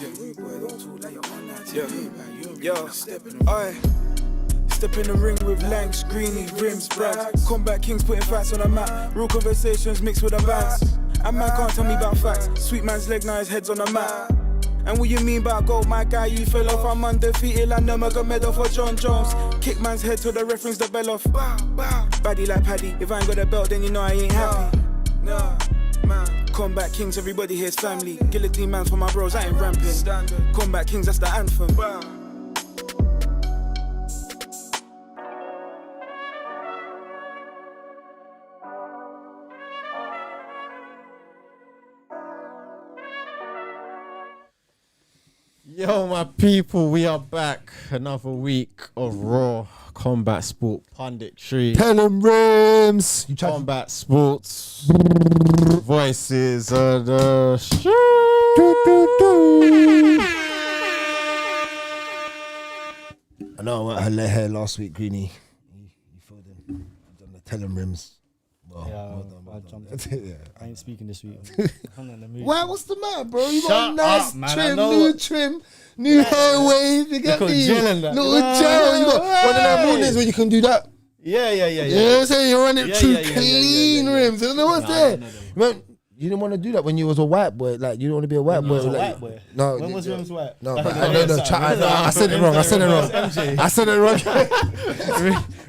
Step in the ring with Langs, Greeny, Rims, Brags. Combat Kings putting facts on a map. Real conversations mixed with a bands. And man can't tell me about facts. Sweet man's leg, now his head's on the map. And what you mean by gold, my guy? You fell off, I'm undefeated like Nurmagomedov or John Jones. Kick man's head to the reference, the bell off. Baddie like Paddy, if I ain't got a belt, then you know I ain't happy. Nah, man. Combat Kings, everybody here's family. Guillotine man's for my bros, I ain't ramping. Combat Kings, that's the anthem. Yo, my people, we are back. Another week of raw combat sport punditry. Tell them rims. Combat sports. Voices of the show. I know I went her hair last week, Greeny. You filled in. I've done the tell them rims. Well, I jumped. yeah. I ain't speaking this week. I'm not in the mood. Why? What's the matter, bro? You Shut got a nice up, man. trim, new trim, new hair wave. You get me? Little gel. You got one of them mornings where you can do that. Yeah. You know what I'm saying? You're running through clean rims. I don't know what's there. Man, you didn't want to do that when you was a white boy. Like, you don't want to be a white boy. Was a like, white boy? No. When was rims white? No, but I said it wrong. I said it wrong.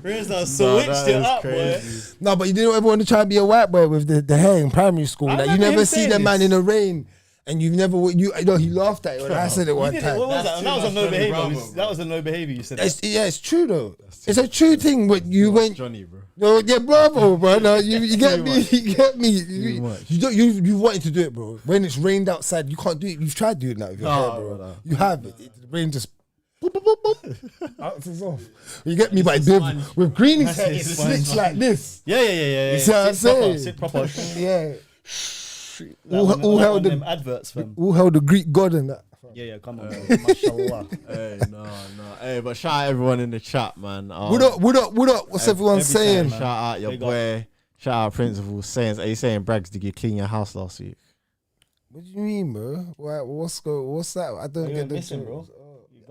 Rims done switched it up, boy. No, but you didn't ever want to try and be a white boy with the hair in primary school. Like, you never see the man in the rain. And you've never, he laughed at it when I said it one time. What was that? That was a no behavior. That was a no behavior. You said that. It's true though. It's a true thing. But you went, Johnny, bro. No, yeah, bravo, bro. No, you get me. You get me. You wanted to do it, bro. When it's rained outside, you can't do it. You've tried doing that with your hair, bro. No. You have it. The rain just. Boop, boop, boop, boop. Out is off. You get me, but with Greeny's hair, it slicks like this. Yeah. You see what I'm saying? Sit proper. Yeah. All held the adverts, fam. Who held the Greek god in that? Yeah, come on, mashallah. Hey, no. Hey, but shout out everyone in the chat, man. What up? What's everyone saying? Shout out your boy. Shout out Principal saying. Are you saying, Brags, did you clean your house last week? What do you mean, bro? What's that? I don't get the missing, bro.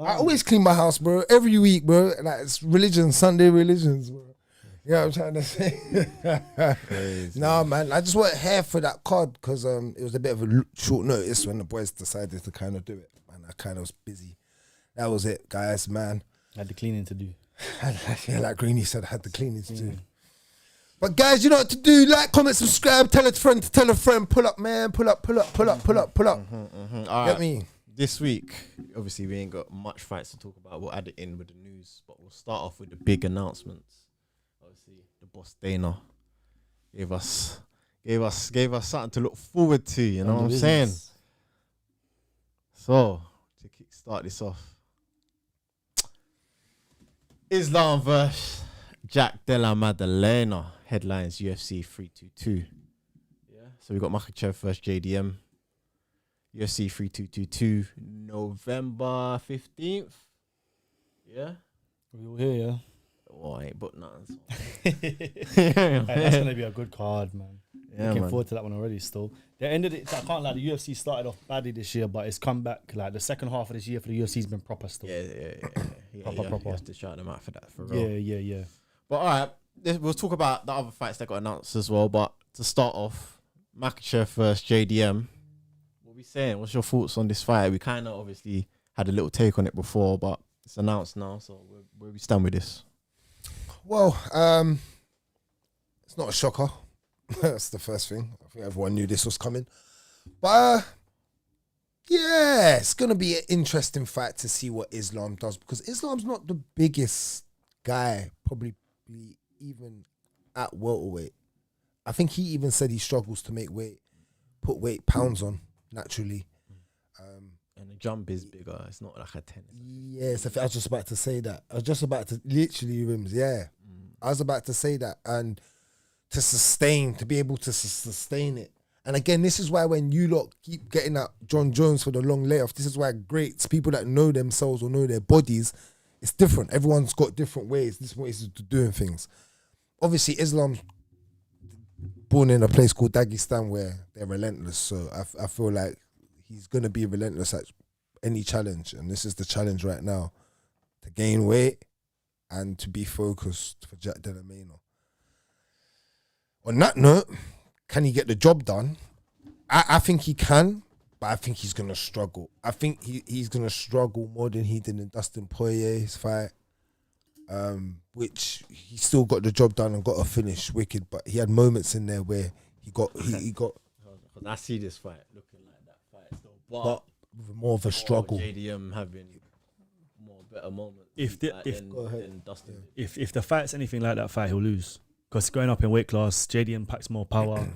I always clean my house, bro. Every week, bro. Like, it's religion, Sunday religions, bro. You know what I'm trying to say? Nah, man. I just want hair for that card because it was a bit of a short notice when the boys decided to kind of do it. Man, I kind of was busy. That was it, guys, man. I had the cleaning to do. Yeah, like Greeny said, I had the cleaning to do. But guys, you know what to do. Like, comment, subscribe, tell a friend to tell a friend. Pull up, man. Pull up. All right. Get me? This week, obviously, we ain't got much fights to talk about. We'll add it in with the news, but we'll start off with the big announcements. Obviously, the boss Dana gave us something to look forward to. You know what I'm saying? So to kickstart this off, Islam versus Della Maddalena headlines UFC 322. Yeah. So we got Makhachev versus JDM. UFC 3222 November 15th. Yeah. We all here, yeah. Oh, I ain't but nothing. That's gonna be a good card, man. Yeah, Looking forward to that one already. Still, they ended it. I can't lie. The UFC started off badly this year, but it's come back. Like the second half of this year for the UFC's been proper still. Yeah. Proper. You have to shout them out for that, for real. Yeah. But all right, we'll talk about the other fights that got announced as well. But to start off, Makhachev versus JDM. What we saying? What's your thoughts on this fight? We kind of obviously had a little take on it before, but it's announced now. So where we stand with this? Well, it's not a shocker. That's the first thing. I think everyone knew this was coming. But, yeah, it's going to be an interesting fight to see what Islam does because Islam's not the biggest guy, probably even at welterweight. I think he even said he struggles to make weight, put weight pounds on naturally. And the jump is bigger. It's not like a tennis. Yes, I was just about to say that. I was just about to literally rims. Yeah, I was about to say that, and to be able to sustain it. And again, this is why when you lot keep getting at John Jones for the long layoff, this is why greats, people that know themselves or know their bodies, it's different. Everyone's got different ways, different ways of doing things. Obviously, Islam's born in a place called Dagestan where they're relentless. So I feel like he's going to be relentless any challenge, and this is the challenge right now, to gain weight and to be focused for Jack Della. On that note, can he get the job done? I think he can, but I think he's going to struggle. I think he's going to struggle more than he did in Dustin Poirier's fight, which he still got the job done and got a finish wicked, but he had moments in there where he got. I see this fight looking like that fight still, But more of a struggle. JDM having more better moments. Than Dustin. If the fight's anything like that fight, he'll lose. Because going up in weight class, JDM packs more power.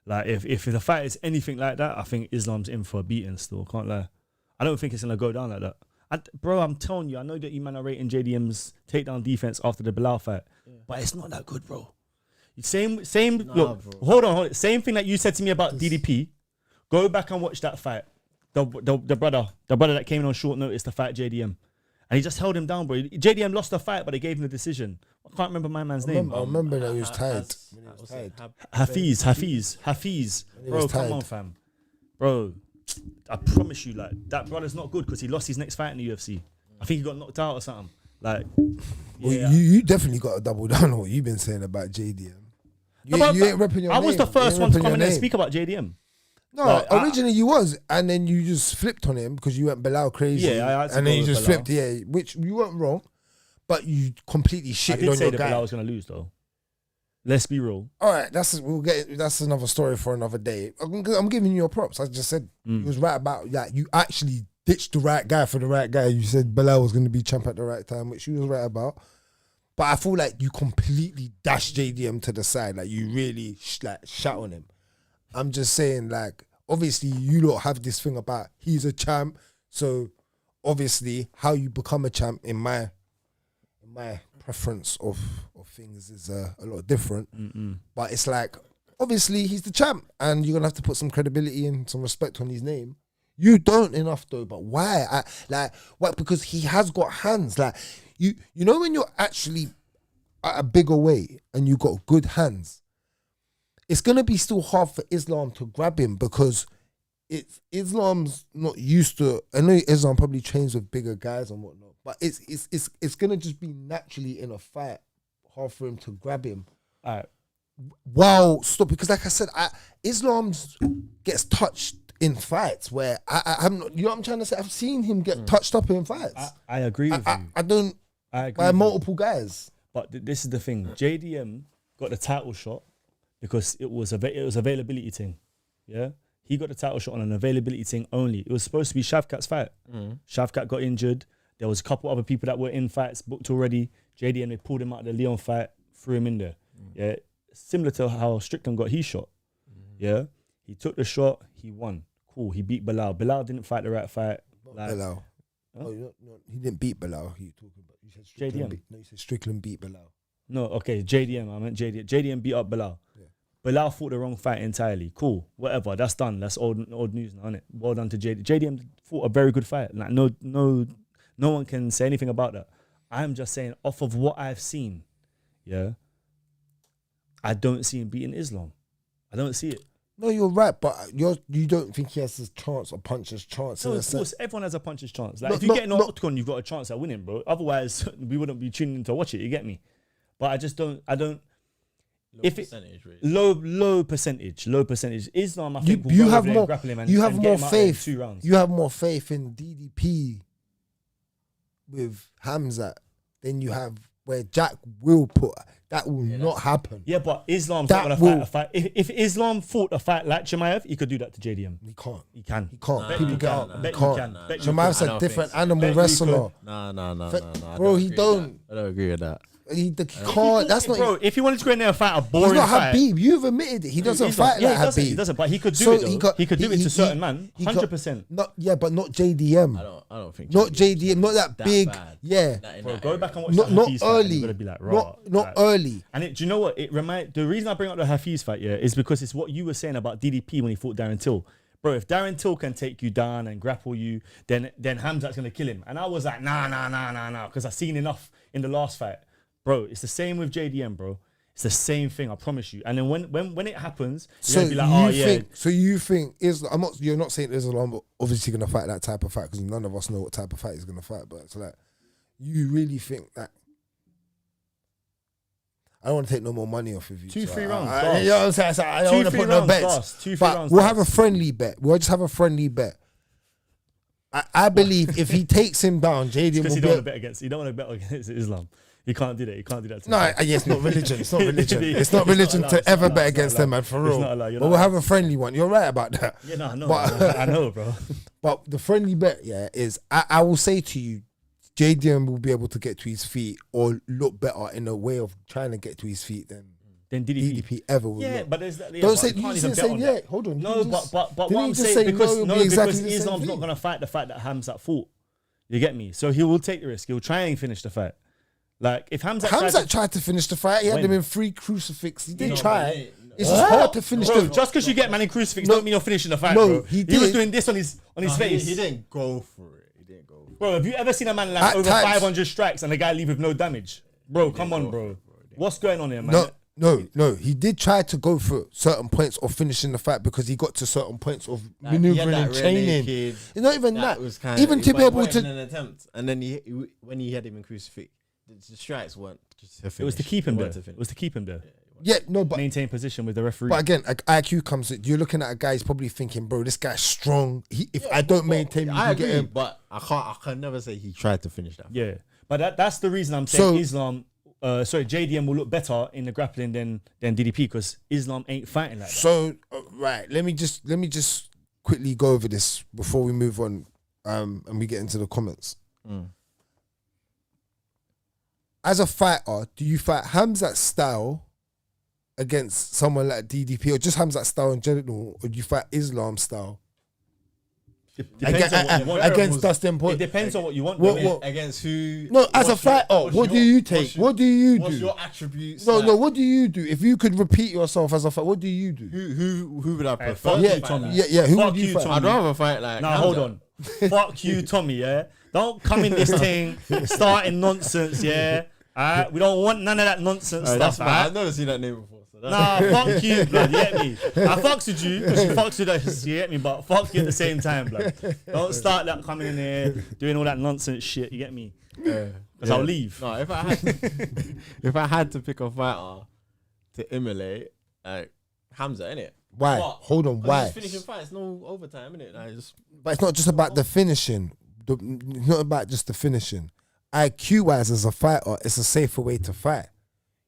Like if the fight is anything like that, I think Islam's in for a beating still. Can't lie. I don't think it's gonna go down like that. Bro, I'm telling you, I know that you man are rating JDM's takedown defense after the Bilal fight, but it's not that good, bro. Same. Look, bro. hold on. Same thing that you said to me about DDP. Go back and watch that fight. The brother that came in on short notice to fight JDM, and he just held him down, bro. JDM lost the fight, but they gave him the decision. I can't remember my man's name. I remember that he was tired. Hafiz. Bro, come on, fam. Bro, I promise you, like, that brother's not good because he lost his next fight in the UFC. I think he got knocked out or something. Like, well, you definitely got to double down on what you've been saying about JDM. You ain't repping your name. I was the first one to come in and speak about JDM. No, like, originally you was, and then you just flipped on him because you went Bilal crazy. Yeah, and then you just flipped, which you weren't wrong, but you completely shitted on your guy. I did say that Bilal was going to lose, though. Let's be real. All right, that's another story for another day. I'm giving you your props. I just said you was right about that. You actually ditched the right guy for the right guy. You said Bilal was going to be champ at the right time, which you was right about. But I feel like you completely dashed JDM to the side. Like, you really shot on him. I'm just saying, like, obviously you lot have this thing about he's a champ. So obviously how you become a champ in my preference of things is a lot different. But it's like, obviously he's the champ and you're going to have to put some credibility and some respect on his name. You don't enough though, but why? Why? Because he has got hands. Like, you know when you're actually at a bigger weight and you got good hands, it's going to be still hard for Islam to grab him because Islam's not used to. I know Islam probably trains with bigger guys and whatnot, but it's going to just be naturally in a fight hard for him to grab him. All right. Wow, stop, because like I said, Islam gets touched in fights where I'm not, you know what I'm trying to say? I've seen him get touched up in fights. I agree with you. I agree by multiple guys. But this is the thing. JDM got the title shot because it was availability thing. Yeah? He got the title shot on an availability thing only. It was supposed to be Shavkat's fight. Shavkat got injured. There was a couple other people that were in fights booked already. JDM, they pulled him out of the Leon fight, threw him in there. Yeah? Similar to how Strickland got his shot. Yeah? He took the shot, he won. Cool, he beat Bilal. Bilal didn't fight the right fight. Like, Bilal. Huh? No, he didn't beat Bilal. Who you talking about? You said Strickland. JDM. You said Strickland beat Bilal. No, okay, JDM. I meant JDM. JDM beat up Bilal. Yeah. Bilal fought the wrong fight entirely. Cool, whatever. That's done. That's old news now, isn't it? Well done to JDM. JDM fought a very good fight. Like no one can say anything about that. I'm just saying, off of what I've seen, yeah, I don't see him beating Islam. I don't see it. No, you're right, but you don't think he has his chance, a puncher's chance. No, of course, everyone has a puncher's chance. Like, if you get an octagon, you've got a chance at winning, bro. Otherwise, we wouldn't be tuning in to watch it. You get me? But I don't. Low percentage. Islam, I think, you have more. Grapple him and, you have and more get him faith. Out in 2 rounds. You have more faith in DDP with Hamzat than you have where Jack will put. That will not happen. Yeah, but Islam's not going to fight a fight. If Islam fought a fight like Chimaev, he could do that to JDM. He can't. He can. He can't. Bet People you get can. out. Bet He you can't. can. Chimaev's a different animal wrestler. No. Bro, he don't. I don't agree with that. He can't. That's not. Bro, if he wanted to go in there and fight a boring fight. He's not fight. Habib. You've admitted it. He doesn't fight like Habib. He doesn't, but he could do it though. He could do it to certain man. 100%. But not JDM. I don't think. Not JDM. Not that big. Bad. Yeah. Bro, go back and watch not that Hafiz early. Fight. You're gonna be like, raw. Not early. And do you know what? The reason I bring up the Hafiz fight, yeah, is because it's what you were saying about DDP when he fought Darren Till. Bro, if Darren Till can take you down and grapple you, then Hamzat's gonna kill him. And I was like, nah, because I've seen enough in the last fight. Bro, it's the same with JDM, bro. It's the same thing, I promise you. And then when it happens, you're So gonna be like, oh yeah. you think Islam? You're not saying Islam obviously gonna fight that type of fight because none of us know what type of fight he's gonna fight. But it's like, you really think that? I don't want to take no more money off of you. 2-3 rounds. You know what I'm saying? So I don't want to put no bets. 2-3 But rounds. we'll have a friendly bet. We'll just have a friendly bet. I believe if he takes him down, JDM Because will you be. don't want to bet against. You don't want to bet against Islam. You can't do that. You can't do that. To No, him. it's not religion. It's not religion. It's not religion to ever bet against them, man. For It's real. not allowed. You're But not we'll have allowed. a friendly one. You're right about that. Yeah, no, I know. But- I know, bro. But the friendly bet, is I will say to you, JDM will be able to get to his feet or look better in a way of trying to get to his feet than Then DDP. DDP ever will. Yeah, look. but there's that. Yeah, Don't but say you you can't just even bet say on yeah. that. Hold on. No, You just- but didn't what you I'm just saying say because it'll no, be exactly because the same Islam's not thing? gonna fight the fight that Hamzat fought. You get me? So he will take the risk. He'll try and finish the fight. Like if Hamzat tried to finish the fight. He had When? him in 3 crucifix. He did No, try. but he- It's just hard to finish bro, the. just because you get man in crucifix No. don't mean you're finishing the fight, No, bro. he He was did. doing this on his face. He didn't go for it. He didn't go for it. Bro, have you ever seen a man like At over times- 500 strikes and the guy leave with no damage? Bro, come on, bro. What's going on here, man? No. He did try to go for certain points of finishing the fight because he got to certain points of Like, he had maneuvering that and rear chaining. naked. It's not even that. was kinda, Even to be able in to. an attempt, and then when he had him in crucifix, the strikes weren't just to finish. It was to keep him They there. weren't to It finish. was to keep him there. Yeah, no, but Maintain position with the referee. But again, IQ comes. You're looking at a guy. He's probably thinking, "Bro, this guy's strong. If I don't maintain, you I can agree, get him." but I can never say he tried to finish that. Yeah, but that's the reason I'm saying So- Islam. JDM will look better in the grappling than DDP because Islam ain't fighting like that. So right, let me just quickly go over this before we move on, and we get into the comments. As a fighter, do you fight Hamzat style against someone like DDP, or just Hamzat style in general, or do you fight Islam style Depends on what you want. against Dustin It Poirier? depends on what you want. What- though. what- Against who? No, as a what's fighter, what's what do you take? What do you What's do? your attributes? No, like, what do you do? If you could repeat yourself as a fighter, what do you do? Who would I prefer? fuck to Yeah, fight Tommy. like? yeah. Who Fuck would you you, fight? Tommy. I'd rather fight like. Nah, Hamza. hold on. Fuck you, Tommy, yeah? Don't come in this thing starting nonsense, yeah? Alright? We don't want none of that nonsense Alright, that's stuff, fine. I've alright? never seen that name before. So that's Nah, fuck you, blood, you get me? I fucks with you, because you fucks with us, you get me? But fuck you at the same time, blood. Don't start that coming in here, doing all that nonsense shit, you get me? Because I'll leave. No, if I had to pick a fighter to emulate, like Hamza, innit? Why? What? Hold on, 'Cause why? he's finishing fights, no overtime, innit? Like, just But it's not just about the finishing. It's not about just the finishing. IQ wise, as a fighter, it's a safer way to fight.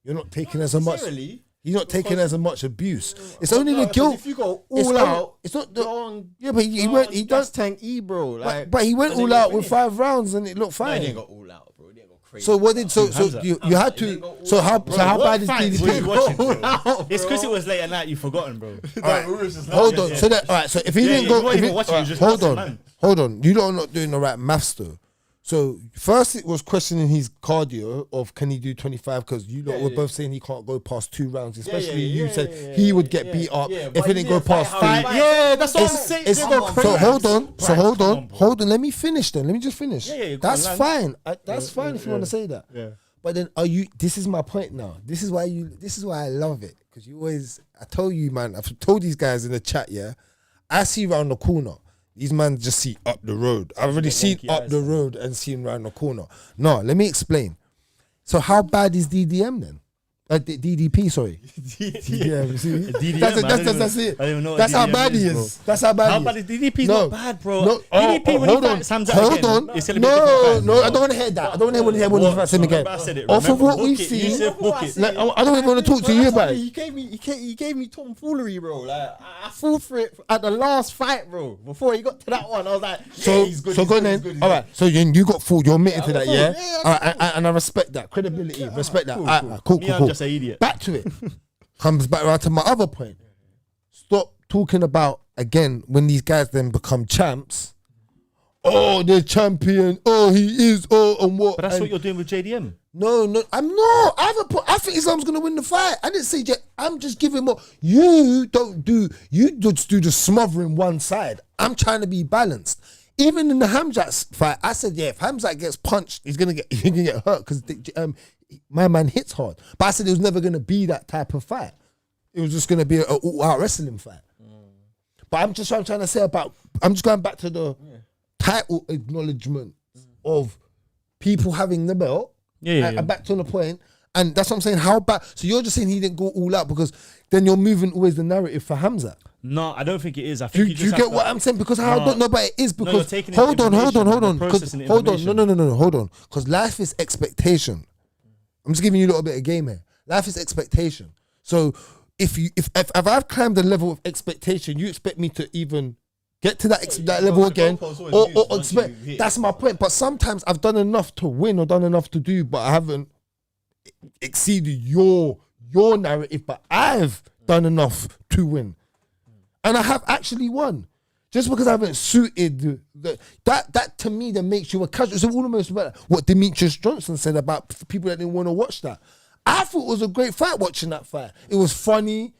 You're not taking as much. necessarily. You're not taking as much abuse. It's No, only the 'cause guilt. If you go It's all only- out, it's not the. go on, Yeah, but he go went. on He gas does. tank E, bro. Like, But he went and then all he out got with finished. 5 rounds and it looked No, he fine. didn't go all out, bro. He didn't go crazy. So what did so Hamza. you had He didn't to go all so how out, bro. so how What bad is fights were you DDP? watching, All bro? out, It's because bro. it was late at night, you've forgotten, bro. Like, we was just like, Hold yeah, on. yeah. So that all right. So if he Yeah, didn't yeah, go, you weren't if even he- watching, all you right, just hold passing, on, man. hold on. You don't not doing the right maths though. So first it was questioning his cardio of can he do 25 because you lot were both saying he can't go past 2 rounds. Especially you said he would get beat up if but he didn't go past 3. Yeah, that's what I'm It's- saying. it's- They go so crazy. hold on. So Right, hold come on. bro. Hold on. Let me finish then. Let me just finish. Yeah, go That's on, fine. That's fine if you want to say that. Yeah. But then are you? This is my point now. This is why I love it because you always. I told you, man. I've told these guys in the chat. Yeah, I see round the corner. These man just see up the road. I've already seen wonky up eyes, the man. road and seen round the corner. No, let me explain. So how bad is DDM then? DDP, sorry. Yeah, you see? DDM, That's it. I don't even know what That's how DDM bad he is, is. That's how bad How he bad is. is DDP's No. not bad, bro. No, DDP when he fights Hamza hold again, on. it's gonna be a different No, fight. no, I don't want to hear that. I don't want to hear when he fights him again. I said it. Off of Remember, what book we've it. seen, You said book it. like, I don't even want to talk to you about it. He gave me tomfoolery, bro. Like I fall for it at the last fight, bro. Before he got to that one, I was like, So, yeah, he's good. so he's go good, then. he's good, he's All good. right. So you got fooled. You're admitting to I got that, yeah? fooled. Yeah, All right, and I respect that credibility. Respect that. cool, All right, cool, Me, cool, I'm cool. just an idiot. Back to it. Comes back around to my other point. Stop talking about again when these guys then become champs. Oh, they're champion. Oh, he is. Oh, and what? But that's and what you're doing with JDM. No, I'm not. I think Islam's gonna win the fight. I didn't say I'm just giving more. You just do the smothering one side. I'm trying to be balanced. Even in the Hamzat fight, I said, yeah, if Hamzat gets punched, he's gonna get hurt because my man hits hard. But I said it was never going to be that type of fight. It was just going to be an all-out wrestling fight. But I'm just trying to say I'm just going back to the title acknowledgement of people having the belt. And back to the point. And that's what I'm saying. How bad? So you're just saying he didn't go all out because then you're moving always the narrative for Hamza. No, I don't think it is. I think you get what I'm saying? Because I don't know, but it is because hold on. No. Because life is expectation. I'm just giving you a little bit of game here. Life is expectation. So if I've climbed the level of expectation, you expect me to even get to that level again, or expect. That's my point. But sometimes I've done enough to win or done enough to do, but I haven't exceeded your narrative. But I've done enough to win, and I have actually won. Just because I haven't suited that to me, that makes you a casual. It's almost about what Demetrius Johnson said about people that didn't want to watch that. I thought it was a great fight watching that fight. It was funny.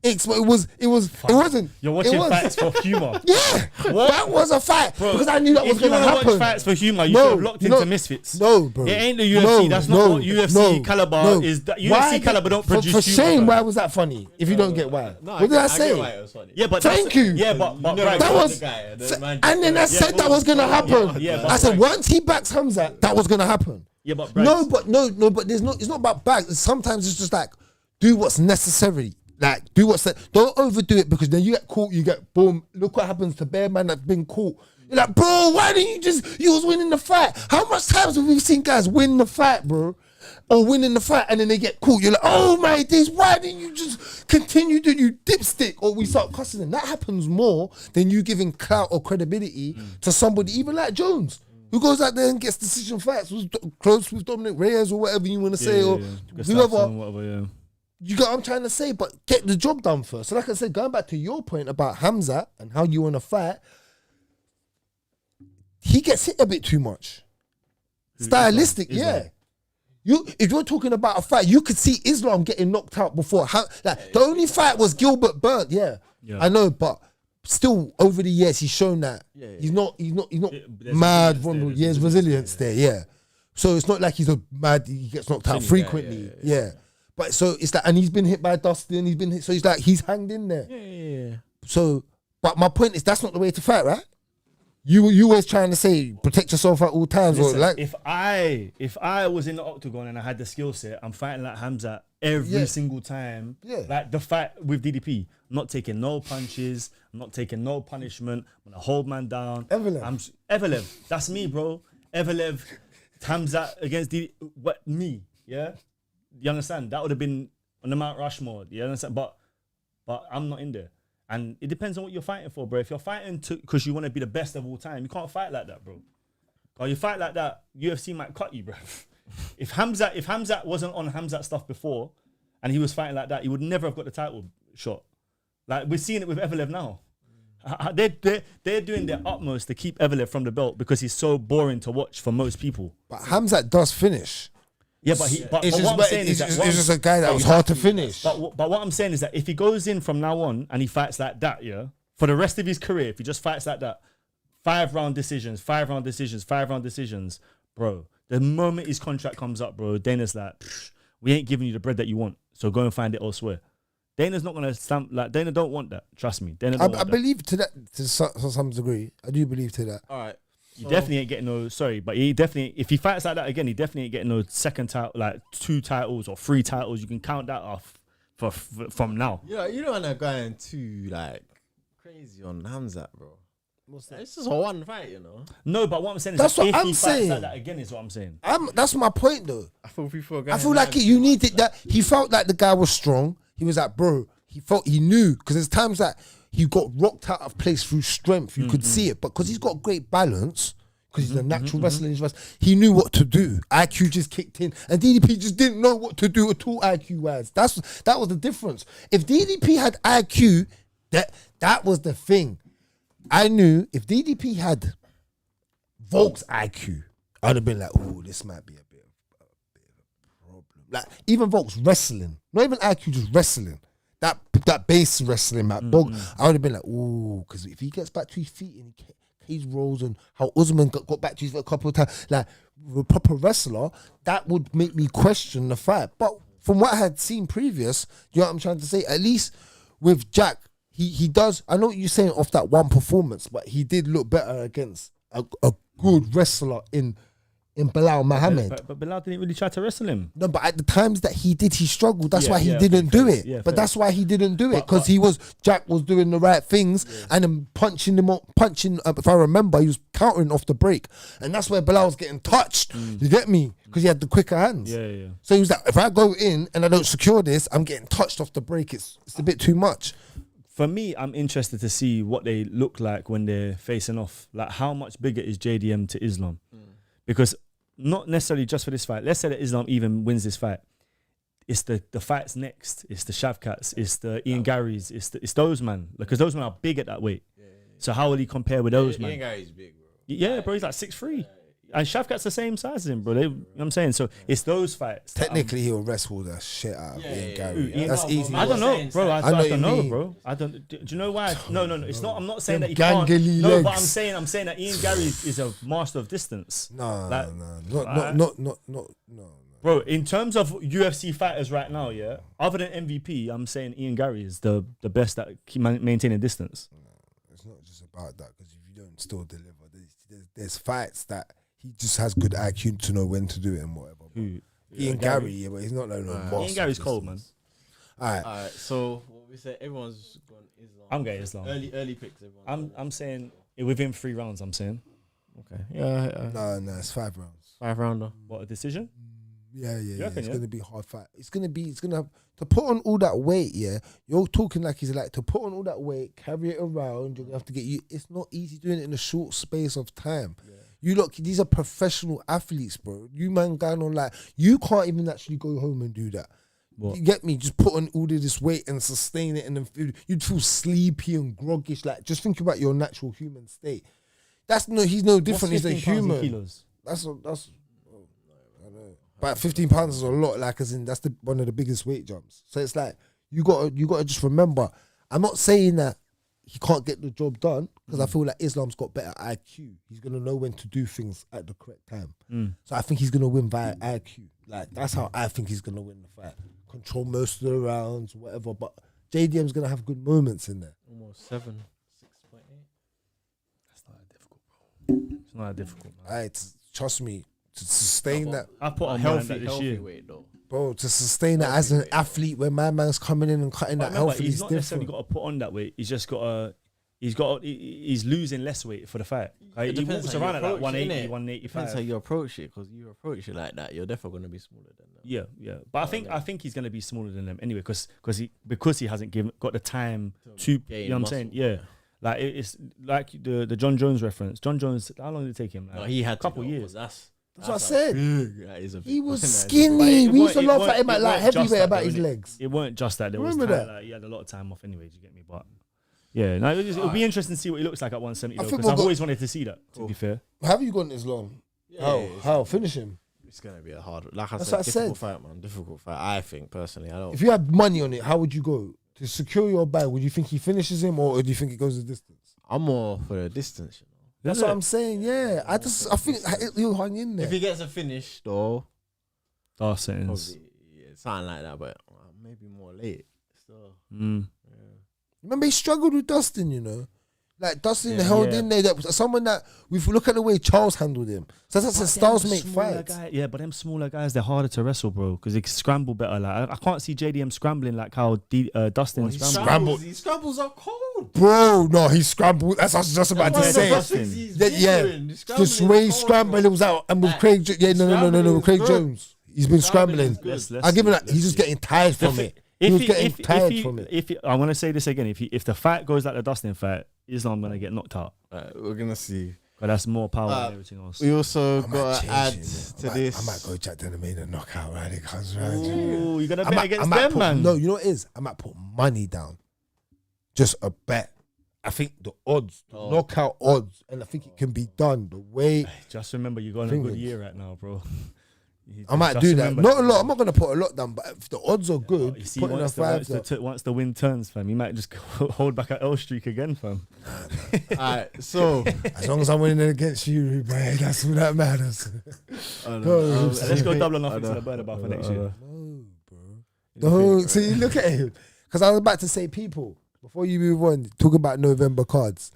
It wasn't. You're watching fights for humor. Yeah, that was a fight. Bro, because I knew that was going to happen. If you want to watch fights for humor, you should have locked into Misfits. No, bro. It ain't the UFC. That's not what UFC caliber is. UFC caliber don't produce for humor. shame, why was that funny? If you don't get why. What did I say? Yeah, but thank you. Yeah, but that was. And then I said that was going to happen. I said once he backs Hamza, that was going to happen. Yeah, but no, but there's it's not about backs. Sometimes it's just like do what's necessary. Like, don't overdo it because then you get caught, you get boom. Look what happens to Bear Man that's been caught. You're like, bro, why didn't you was winning the fight? How much times have we seen guys win the fight, bro? Or winning the fight and then they get caught. You're like, oh my days, why didn't you just continue doing you dipstick? Or we start cussing them. That happens more than you giving clout or credibility to somebody, even like Jones, who goes out there and gets decision fights, was close with Dominic Reyes or whatever you want to say, or whoever. You got what I'm trying to say, but get the job done first. So like I said, going back to your point about Hamza and how you want to fight, he gets hit a bit too much. Stylistic, yeah. If you're talking about a fight, you could see Islam getting knocked out before. The only fight was Gilbert Burnt, yeah. I know, but still over the years he's shown that he's not mad vulnerable. Yeah, there's resilience there, yeah. So it's not like he's he gets knocked out frequently, yeah. But so it's like, and he's been hit by Dustin, he's been hit, so he's like, he's hanged in there. Yeah. So, but my point is, that's not the way to fight, right? You always trying to say, protect yourself at all times. Listen, or like, if I was in the octagon and I had the skill set, I'm fighting like Hamza every single time. Yeah. Like the fight with DDP, I'm not taking no punches, I'm not taking no punishment, I'm gonna hold man down. Evelev, that's me, bro. Evelev, Hamza against me, yeah? You understand? That would have been on the Mount Rushmore. You understand? But I'm not in there. And it depends on what you're fighting for, bro. If you're fighting because you want to be the best of all time, you can't fight like that, bro. Or you fight like that, UFC might cut you, bro. If Hamza wasn't on Hamza stuff before and he was fighting like that, he would never have got the title shot. Like, we're seeing it with Evelev now. They're doing their utmost to keep Evelev from the belt because he's so boring to watch for most people. But Hamza does finish. Yeah, but what I'm saying is that it's just a guy that was hard to finish. But what I'm saying is that if he goes in from now on and he fights like that, yeah, for the rest of his career, if he just fights like that, 5-round decisions, bro, the moment his contract comes up, bro, Dana's like, we ain't giving you the bread that you want, so go and find it elsewhere. Dana's not gonna stamp, like, Dana don't want that. Trust me, Dana don't want that. I believe to that to some degree. I do believe to that. All right. He definitely ain't getting no. Sorry, but he definitely, if he fights like that again, he definitely ain't getting no second title, like 2 titles or 3 titles. You can count that off from now. Yeah, you don't want to go too like crazy on Hamza, bro. It's just a one fight, you know. No, but what I'm saying is that's that what if I'm he saying. fights like that again, is what I'm saying. That's my point, though. I feel like you needed that. He felt like the guy was strong. He was like, bro. He knew, because there's times that he got rocked out of place through strength. You could see it, but because he's got great balance, because he's a natural wrestler, he knew what to do. IQ just kicked in, and DDP just didn't know what to do at all. IQ wise, that was the difference. If DDP had IQ, that was the thing. I knew if DDP had Volk's IQ, I'd have been like, oh, this might be a bit of a problem. Like even Volk's wrestling, not even IQ, just wrestling. That base wrestling, man. I would have been like, ooh, because if he gets back to his feet and he rolls, and how Usman got back to his feet a couple of times, like with a proper wrestler, that would make me question the fight. But from what I had seen previous, you know what I'm trying to say? At least with Jack, he does. I know what you're saying off that one performance, but he did look better against a good wrestler in Bilal Muhammad. But Bilal didn't really try to wrestle him. No, but at the times that he did, he struggled. That's Yeah, why he yeah, didn't fair, do it. yeah, but fair. that's why he didn't do it, because Jack was doing the right things and then punching him up, if I remember, he was countering off the break. And that's where Bilal was getting touched. You get me? Because he had the quicker hands. Yeah. So he was like, if I go in and I don't secure this, I'm getting touched off the break. It's a bit too much. For me, I'm interested to see what they look like when they're facing off. Like, how much bigger is JDM to Islam? Because not necessarily just for this fight. Let's say that Islam even wins this fight. It's the fights next. It's the Shavkats. It's the Ian Garys. It's those man. Because those men are big at that weight. So how will he compare with those man? Ian Gary's big, bro. Yeah, bro. He's like 6'3". And Shavkat's the same size as him, bro. You know what I'm saying? So it's those fights. Technically, he'll wrestle the shit out of Ian Gary. Ian That's Gary. easy. I don't know, bro. I I know don't what you know, mean. bro. I don't. Do you know why? No. It's not. I'm not saying Them that he can't. gangly No, but legs. I'm saying that Ian Gary is a master of distance. No, Like- no. Bro, in terms of UFC fighters right now, yeah, other than MVP, I'm saying Ian Gary is the best at maintaining distance. It's not just about that, because if you don't still deliver, there's fights that he just has good IQ to know when to do it and whatever. Ian Gary, yeah, but he's not like no master. Ian Gary's cold, man. Alright. Alright, so what we say, everyone's gone Islam. I'm going Islam. Early picks, everyone. I'm saying within 3 rounds. I'm saying Okay. Yeah. No, it's 5 rounds. 5 rounder. what a decision. Yeah. reckon, It's yeah? gonna be a hard fight. It's gonna have to put on all that weight. Yeah, you're talking like he's like to put on all that weight, carry it around. You're gonna have to get you. It's not easy doing it in a short space of time. Yeah. You look, these are professional athletes, bro. You man going on like you can't even actually go home and do that. What? You get me? Just put on all of this weight and sustain it, and then you'd feel sleepy and groggish. Like just think about your natural human state. He's no different. He's a 15 pounds in human. kilos? That's. I know. But 15 pounds is a lot. Like as in that's one of the biggest weight jumps. So it's like you gotta just remember. I'm not saying that he can't get the job done, because I feel like Islam's got better IQ. He's gonna know when to do things at the correct time. So I think he's gonna win via IQ. Like that's how I think he's gonna win the fight. Control most of the rounds, whatever. But JDM's gonna have good moments in there. Almost 7, 6.8. That's not that difficult, bro. It's not that difficult, man. Trust me, to sustain that, I put on Healthy this year. weight though. bro. To sustain that as an athlete, when my man's coming in and cutting that Remember, healthy, he's is not necessarily different. got to put on that weight. He's just got to. He's losing less weight for the fight. Like, he depends walks how you around at like approach it, 180, innit? 185. Depends how you approach it, because you approach it like that, you're definitely going to be smaller than that. Yeah. But I think he's gonna be smaller than them anyway, because he hasn't got the time to. gain You know what I'm muscle. saying? Yeah. Like it's like the John Jones reference. John Jones, how long did it take him? No, he had a couple to go, years. 'cause That's what I said. That is a big He was one. skinny. But We used to it laugh weren't- at him at it like weren't just heavyweight that about though, his innit? legs. It weren't just that. There was Remember time, that? like, he had a lot of time off anyway. Do you get me? But yeah, no, it'll be interesting to see what he looks like at 170 I though, think because we'll I've go- always wanted to see that. To be fair, Have you gone this long? How? Finish him. It's going to be a hard, like I That's said, what I difficult said. fight, man. Difficult fight. I think, personally. I don't. If you had money on it, how would you go? To secure your bag, would you think he finishes him, or do you think it goes the distance? I'm more for the distance, you know. That's what I'm saying, yeah. I think he'll hang in there. If he gets a finish, though, dark settings. probably, yeah, something like that, but maybe more late. Still. Remember, he struggled with Dustin, you know? Like, Dustin Yeah. held Yeah. in there. That was someone that, if we look at the way Charles handled him, so that's a styles make fights. Yeah, but them smaller guys, they're harder to wrestle, bro, because they scramble better. Like I can't see JDM scrambling like how Dustin scrambled. These scrambles are cold. Bro, no, he scrambled. That's what I was just about to That's say. what Dustin. Just the way he scrambled, it was out. And with Craig, no, with Craig Jones, he's been scrambling. I give him that. He's just getting tired from it. He was getting tired from it. I'm gonna say this again. If the fight goes like the Dustin fight, Islam gonna get knocked out. We're gonna see. But that's more power than everything else. We also I might got to change add it, to this. I might go Jack Della knockout right? It comes round. Ooh, you're gonna I bet might against them, put, man. No, you know what it is? I might put money down. Just a bet. I think the odds, the knockout odds, and I think it can be done. The way Just remember, you're going a good year right now, bro. I might do that. Not a lot. I'm not gonna put a lot down, but if the odds are good, You see, putting a once 5. once the wind turns, fam, you might just hold back an L streak again, fam. Alright, so As long as I'm winning against you, man, that's what that matters. Let's go double or nothing to the burn about for next year. No, bro. No, see, look at him. Because I was about to say, people, before you move on, talking about November cards,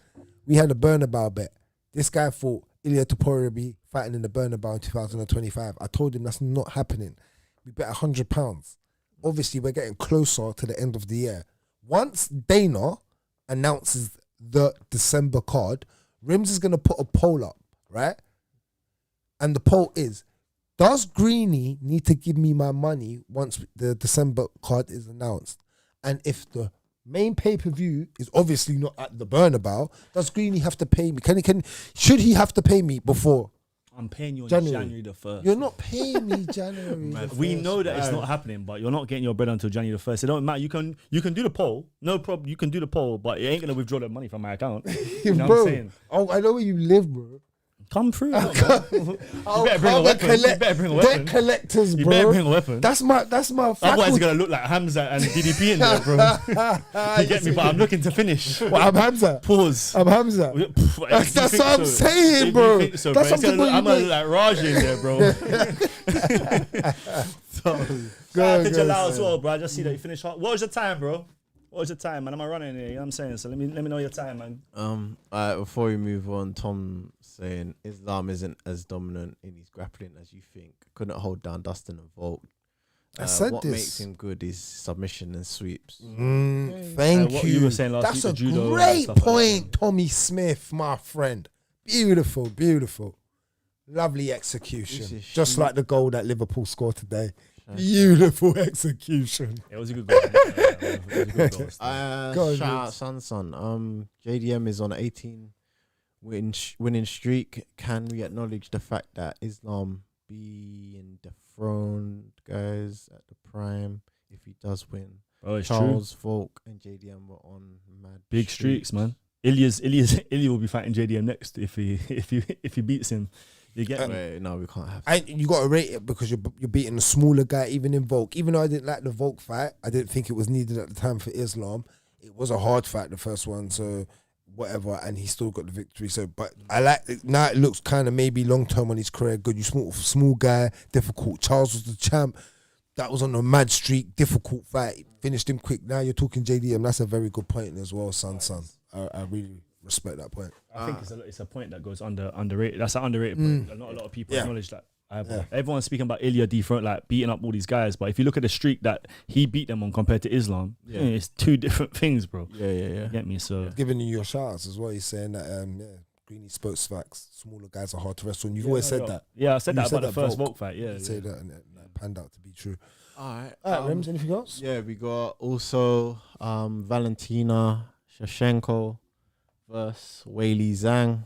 we had a Bernabeu bet. This guy thought Ilia Topuria would be fighting in the Bernabeu in 2025. I told him that's not happening. We bet £100. Obviously, we're getting closer to the end of the year. Once Dana announces the December card, Rims is going to put a poll up, right? And the poll is, does Greeny need to give me my money once the December card is announced? And if the main pay-per-view is obviously not at the Bernabeu, does Greeny have to pay me? Should he have to pay me before? I'm paying you on January. January the 1st. You're not paying me January. the We 1st. know that it's not happening, but you're not getting your bread until January the 1st. It don't matter. You can do the poll, no problem. You can do the poll, but it ain't gonna withdraw the money from my account. You know Bro, what I'm saying? oh, I know where you live, bro. Come through. Oh, better bring a weapon. You better bring a weapon. Debt collectors, bro. You better bring a weapon. That's my Otherwise, it's faculty. gonna look like Hamza and DDP in there, bro. You get me? But I'm looking to finish. Well, I'm Hamza. Pause. I'm Hamza. That's what I'm saying, bro. That's something I'm you gonna look like Raj in there, bro. Shout out to Jalal as well, bro. I just see that you finished hard. What was your time, bro? What was your time, man? Am I running here? You know what I'm saying? So let me know your time, man. alright, before we move on, Tom saying Islam isn't as dominant in his grappling as you think. Couldn't hold down Dustin and Volk. I said what this. makes him good is submission and sweeps. Thank what you. you were saying last That's week, a the judo and great stuff like point, Tommy Smith, my friend. Beautiful, beautiful. Lovely execution. This is Just shit. like the goal that Liverpool scored today. Beautiful execution. It was a good goal. It was a good goal. Go on, Shout out Vince. Sanson. JDM is on 18 winning streak. Can we acknowledge the fact that Islam being dethroned, guys, at the prime if he does win? Oh, it's Charles, true. Volk, and JDM were on mad Big streaks, man. Ilya will be fighting JDM next if he beats him. You get me? Wait, no, we can't have. And you got to rate it because you're beating a smaller guy, even in Volk. Even though I didn't like the Volk fight, I didn't think it was needed at the time for Islam. It was a hard fight, the first one, so whatever, and he still got the victory. So, but I like it. Now it looks kind of maybe long term on his career good. You small guy, difficult. Charles was the champ. That was on a mad streak, difficult fight. Finished him quick. Now you're talking JDM. That's a very good point as well, son. I really respect that point. I think it's a point that goes underrated. That's an underrated point. Not a lot of people acknowledge that. Everyone's speaking about Ilya defront, like beating up all these guys, but if you look at the streak that he beat them on compared to Islam, it's two different things, bro. Yeah. You get me? So Giving you your shots as well. He's saying that Greeny spoke facts. Smaller guys are hard to wrestle. And you've always said that. Yeah, I said You that said about the that first Volk. Volk fight. Yeah, You say that and that panned out to be true. Alright. Rims, anything else? Yeah, we got also Valentina Shevchenko versus Weili Zhang.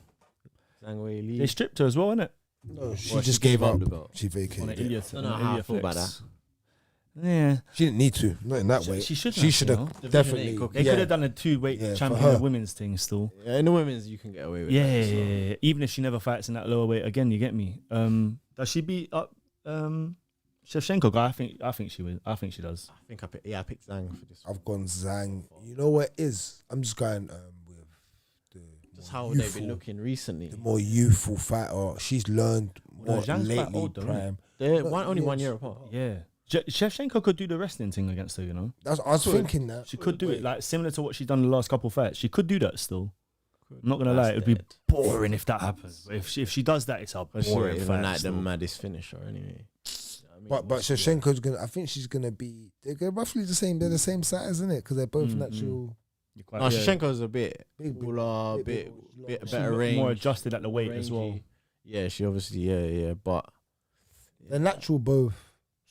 Weili. they stripped her as well, innit? No, she Well, just she gave gave up up. the belt. She On an vacated. Ilya, it. I don't know how I feel about flex. Yeah, She didn't need to. Not in that way. she should. She should Division have eight definitely. cookie. They could have done a 2-weight Yeah, for champion her. of women's thing still. Yeah, in the women's you can get away with Yeah, that. so. yeah. Even if she never fights in that lower weight again, you get me. Does she beat up Shevchenko? I think she will. I think she does. I think I picked Zhang for this. I've gone Zhang. You know what it is? I'm just going with the Just more how they've youthful- been looking recently. The more youthful fighter. She's learned more Zhang's quite lately. old though, Prime. They're No, only yeah, 1 year apart. Yeah, Shevchenko could do the wrestling thing against her. You know, I was thinking that. she could do it like similar to what she's done in the last couple of fights. She could do that still. I'm not gonna That's lie, it'd be dead. boring if that happens. But if she does that, it's a But she boring even fight. like the still. maddest finisher anyway. I mean, But Shevchenko's gonna. I think she's gonna be. They're roughly the same. They're the same size, isn't it? Because they're both natural. You're quite- No, yeah. Shevchenko's a bit Big, taller, big, bit big, better She's range, more adjusted at the weight as well. rangy. Yeah, she obviously but They're natural both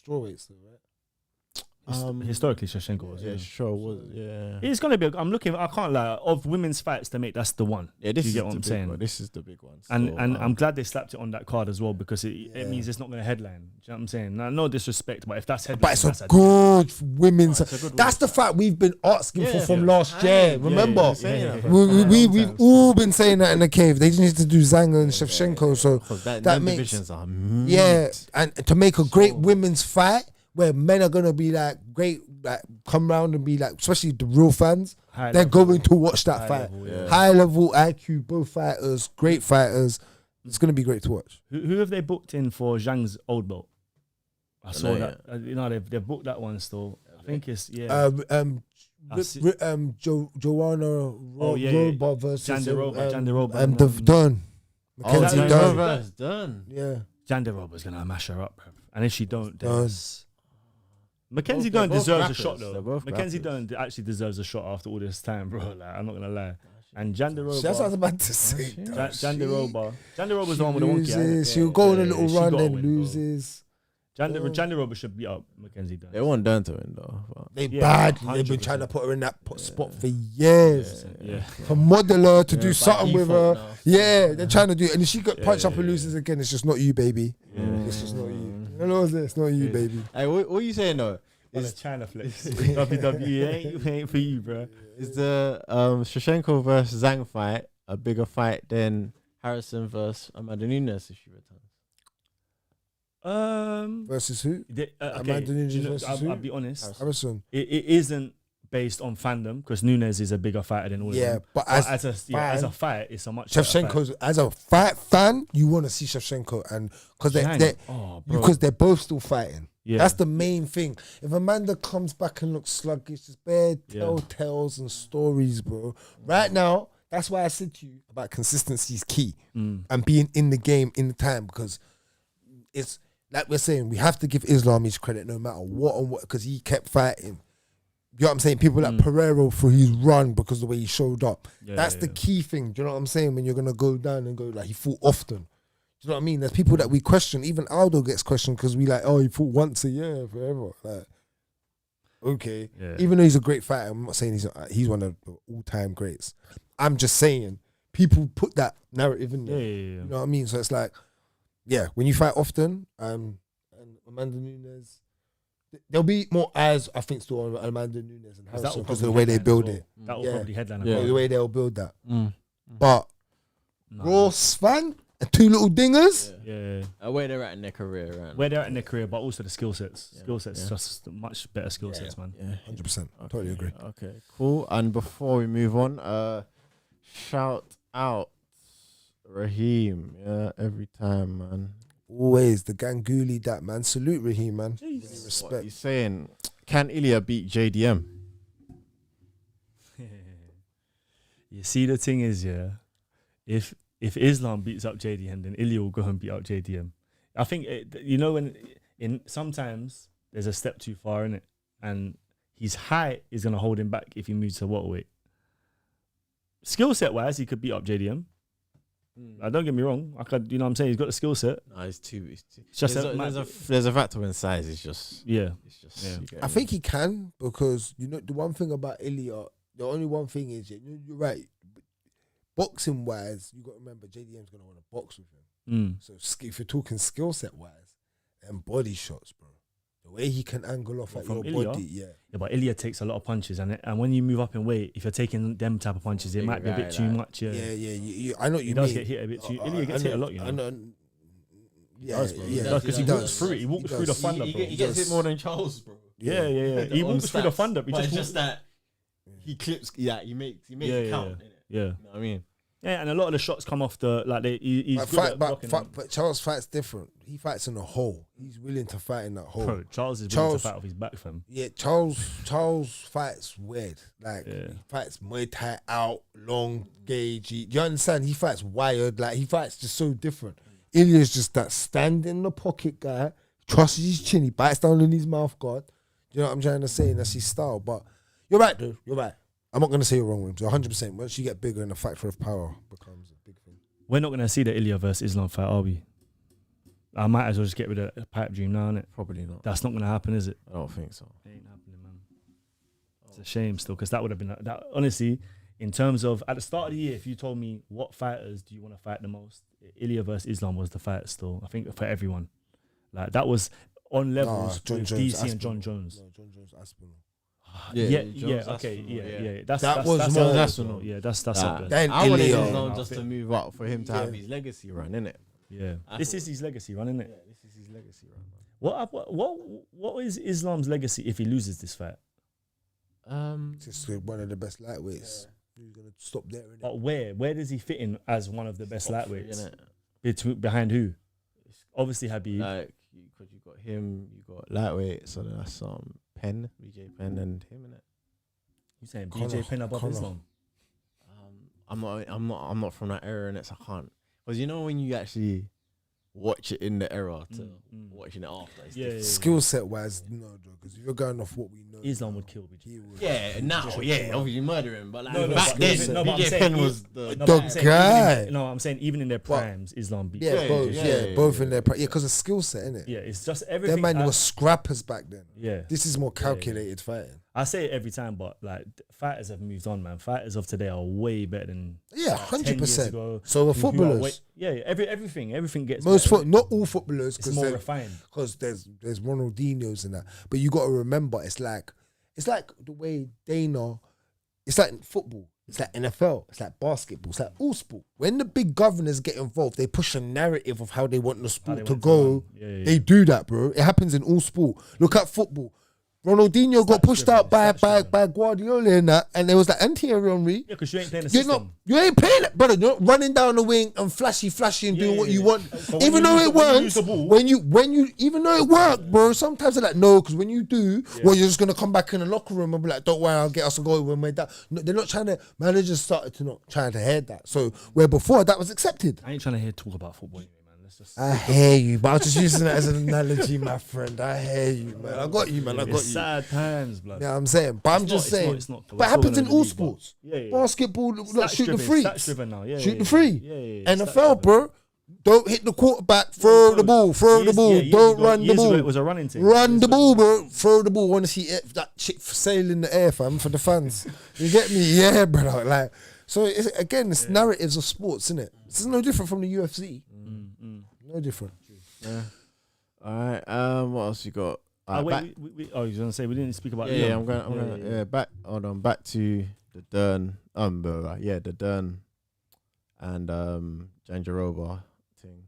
strawweights, though, right? Historically, Shevchenko was. Yeah, sure was. Yeah. It's gonna be. I'm looking. I can't lie. Of women's fights to make, that's the one. Yeah, this you is get what the I'm big saying. one. This is the big one. And So, I'm glad they slapped it on that card as well because it means it's not going to headline. Do you know what I'm saying? Now, no disrespect, but if that's headline, But it's that's a good women's. it's a good That's the fact we've been asking for from last year. Yeah, Remember, yeah. we've all been saying that in the cave. They just need to do Zhang and Shevchenko. So That makes divisions are and to make a great women's fight where men are gonna be like great, like come round and be like, especially the real fans. High They're level. going to watch that High fight. level, yeah. High level IQ, both fighters, great fighters. It's gonna be great to watch. Who have they booked in for Zhang's old belt? I saw know that. You know, they've booked that one still. I think it's Joanna Roba versus Jandiroba. They've done. Mackenzie Jandiroba. done. It's done. Yeah. Jandiroba's gonna mash her up, bro. And if she don't, then Done. Mackenzie They're Dern both deserves a rappers. shot They're though. both Mackenzie rappers. Dern actually deserves a shot after all this time, bro. Like, I'm not gonna lie. And That's what I was Jandiroba, about to say. Jandiroba's the one with the wonky eye. loses. She'll go on a little she run, gotta then win, bro. loses. Jandiroba should beat up Mackenzie Dern. They want Dern to win though. But They Yeah, bad. They've been 100%. trying to put her in that spot for years. Yeah. To model her, to do by something with her. default now. Yeah, they're trying to do it. And if she got punched up and yeah. loses again, it's just not you, baby. It's just not you. You know what I'm saying? It's not you, baby. hey, what are you saying though? On a China flex. WWE ain't for you, bro. Is the Shevchenko versus Zhang fight a bigger fight than Harrison versus Amanda Nunes if she returns? Versus who? Okay, Amanda Nunes versus who? I'll be honest. Harrison. It isn't based on fandom because Nunes is a bigger fighter than all of Yeah, them. but As a fight, it's a much better fight. Shevchenko's as a fight fan, you want to see Shevchenko, and because Zhang, they're both still fighting. Yeah. That's the main thing. If Amanda comes back and looks sluggish, it's bare Yeah. telltales and stories, bro. Right now, that's why I said to you about consistency is key and being in the game in the time, because it's like we're saying, we have to give Islam his credit no matter what and what, because he kept fighting. You know what I'm saying? People like Pereira for his run because of the way he showed up. That's the key thing. Do you know what I'm saying? When you're going to go down and go, like, he fought often. Do you know what I mean? There's people that we question. Even Aldo gets questioned because we like, oh, he fought once a year forever. Like, okay. Yeah. Even though he's a great fighter, I'm not saying he's one of the all-time greats. I'm just saying people put that narrative in there. Yeah. You know what I mean? So it's like, yeah, when you fight often, and Amanda Nunes, there'll be more eyes, I think, still on Amanda Nunes and Harrison because of the way they build it. That will Yeah. probably headline. Yeah. The way they'll build that. But Ross fan and two little dingers. Yeah. Where they're at in their career, right? Where they're at in their career, but also the skill sets. Skill sets, just much better skill sets, man. Yeah. 100%. Totally agree. Okay, cool. And before we move on, shout out Raheem. Yeah, every time, man. Always the Ganguly that, man. Salute Raheem, man. What Respect. he's saying, can Ilya beat JDM? You see, the thing is, yeah, if Islam beats up JDM, then Ilya will go and beat up JDM. I think sometimes there's a step too far in it, and his height is gonna hold him back if he moves to welterweight. Skill set wise, he could beat up JDM. Don't get me wrong. I could, you know what I'm saying? He's got the skill set. No, it's too. It's just There's a factor in size. It's just. yeah. It's just. Yeah. you get I me? think he can because, you know, the one thing about Ilya, the only one thing is, you're right, boxing wise, you got to remember JDM's going to want to box with him. So if you're talking skill set wise and body shots, bro, the way he can angle off at your Ilya? body, yeah, But Ilya takes a lot of punches, and when you move up in weight, if you're taking them type of punches, it might be a bit too much. Yeah. I know what you He mean. does get hit a bit too. Ilya gets hit a lot, you know. I know. Yeah, does, bro. yeah, Because he does. walks through it. He walks through the thunder, bro. He gets it more than Charles, bro. Yeah. He walks through the thunder. But it's just that he clips. Yeah, he makes it count. innit? Yeah. You know what I mean? Yeah, and a lot of the shots come off the he's good at blocking them. but Charles fights different. He fights in a hole. He's willing to fight in that hole. Bro, Charles is willing to fight off his back, fam. Yeah, Charles fights weird. Like Yeah. he fights Muay Thai out, long gauge. You understand? He fights wired. Like he fights just so different. Ilya's just that stand in the pocket guy. Trusts his chin. He bites down in his mouth guard. You know what I'm trying to say? And that's his style. But you're right, dude. You're right. I'm not gonna say you're wrong with him. So 100%. Once you get bigger, and the factor of power becomes a big thing. We're not gonna see the Ilya versus Islam fight, are we? I might as well just get rid of a pipe dream now, innit? Probably not. That's not going to happen, is it? I don't think so. It ain't happening, man. It's a shame still, because that would have been that. Honestly, in terms of at the start of the year, if you told me what fighters do you want to fight the most, Ilya versus Islam was the fight still. I think for everyone, like that was on levels with DC and John Jones. No, John Jones, Aspinall. Yeah. That's was more Arsenal. Yeah, that's up there. Then I wanted Ilya. Islam just to move up for him to have his legacy run, innit? Yeah, this is his legacy run, isn't it? Yeah, this is his legacy run, man. What is Islam's legacy if he loses this fight? Just one of the best lightweights. He's gonna stop there, innit? But where does he fit in as one of the best lightweights? Innit? Behind who? Obviously Habib. Like, because you got him, you got lightweight, so that's Penn, BJ Penn, and him, innit? You saying BJ Penn above Islam? I'm not from that era, and it's I can't. Because you know when you actually watch it in the era to watching it after, it's different. Skill set wise, no, because if you're going off what we know, Islam would kill BJ. Yeah, now, obviously murder him, but like No, back then, BJ Penn was the guy. I'm saying even in their primes, Islam beat. Both in their prime. Yeah, because of skill set, innit? Yeah, it's just everything. Them man were scrappers back then. Yeah, this is more calculated fighting. I say it every time, but like fighters have moved on, man. Fighters of today are way better than 100%. So the footballers, everything gets not all footballers, it's more refined. Because there's Ronaldinho's and that, but you got to remember, it's like the way Dana, it's like football, it's like NFL, it's like basketball, it's like all sport. When the big governors get involved, they push a narrative of how they want the sport to go. They do that, bro. It happens in all sport. Look at football. Ronaldinho got pushed out by Guardiola and that, and there was that anti-Henry. Yeah, because you ain't playing the system. You ain't playing it, brother. You're not running down the wing and flashy and doing what you want. Even though it works, even though it worked, bro, sometimes they're like, no, because when you do, well, you're just going to come back in the locker room and be like, don't worry, I'll get us a goal when we're down. No, they're not trying to, managers started to not trying to hear that. So, where before, that was accepted. I ain't trying to hear talk about football anyway. I hear you, but I was just using that as an analogy, my friend. I hear you, man. I got you, man. I got you. Sad times, blood. Yeah, I'm saying, but I'm just saying. It's not, but it happens in all sports. Basketball, look, shoot the free. Shoot the free. NFL, bro. Don't hit the quarterback. Throw the ball. Don't run the ball. It was a running team. Run the ball, bro. Throw the ball. Want to see that chick sail in the air, fam, for the fans. You get me? Yeah, brother. Like, so it's narratives of sports, isn't it? It's no different from the UFC. No different. Yeah. All right. What else you got? Wait, you was gonna say we didn't speak about. Yeah, I'm gonna. Back. Hold on. Back to the Dern. The Dern and Janjaroba thing.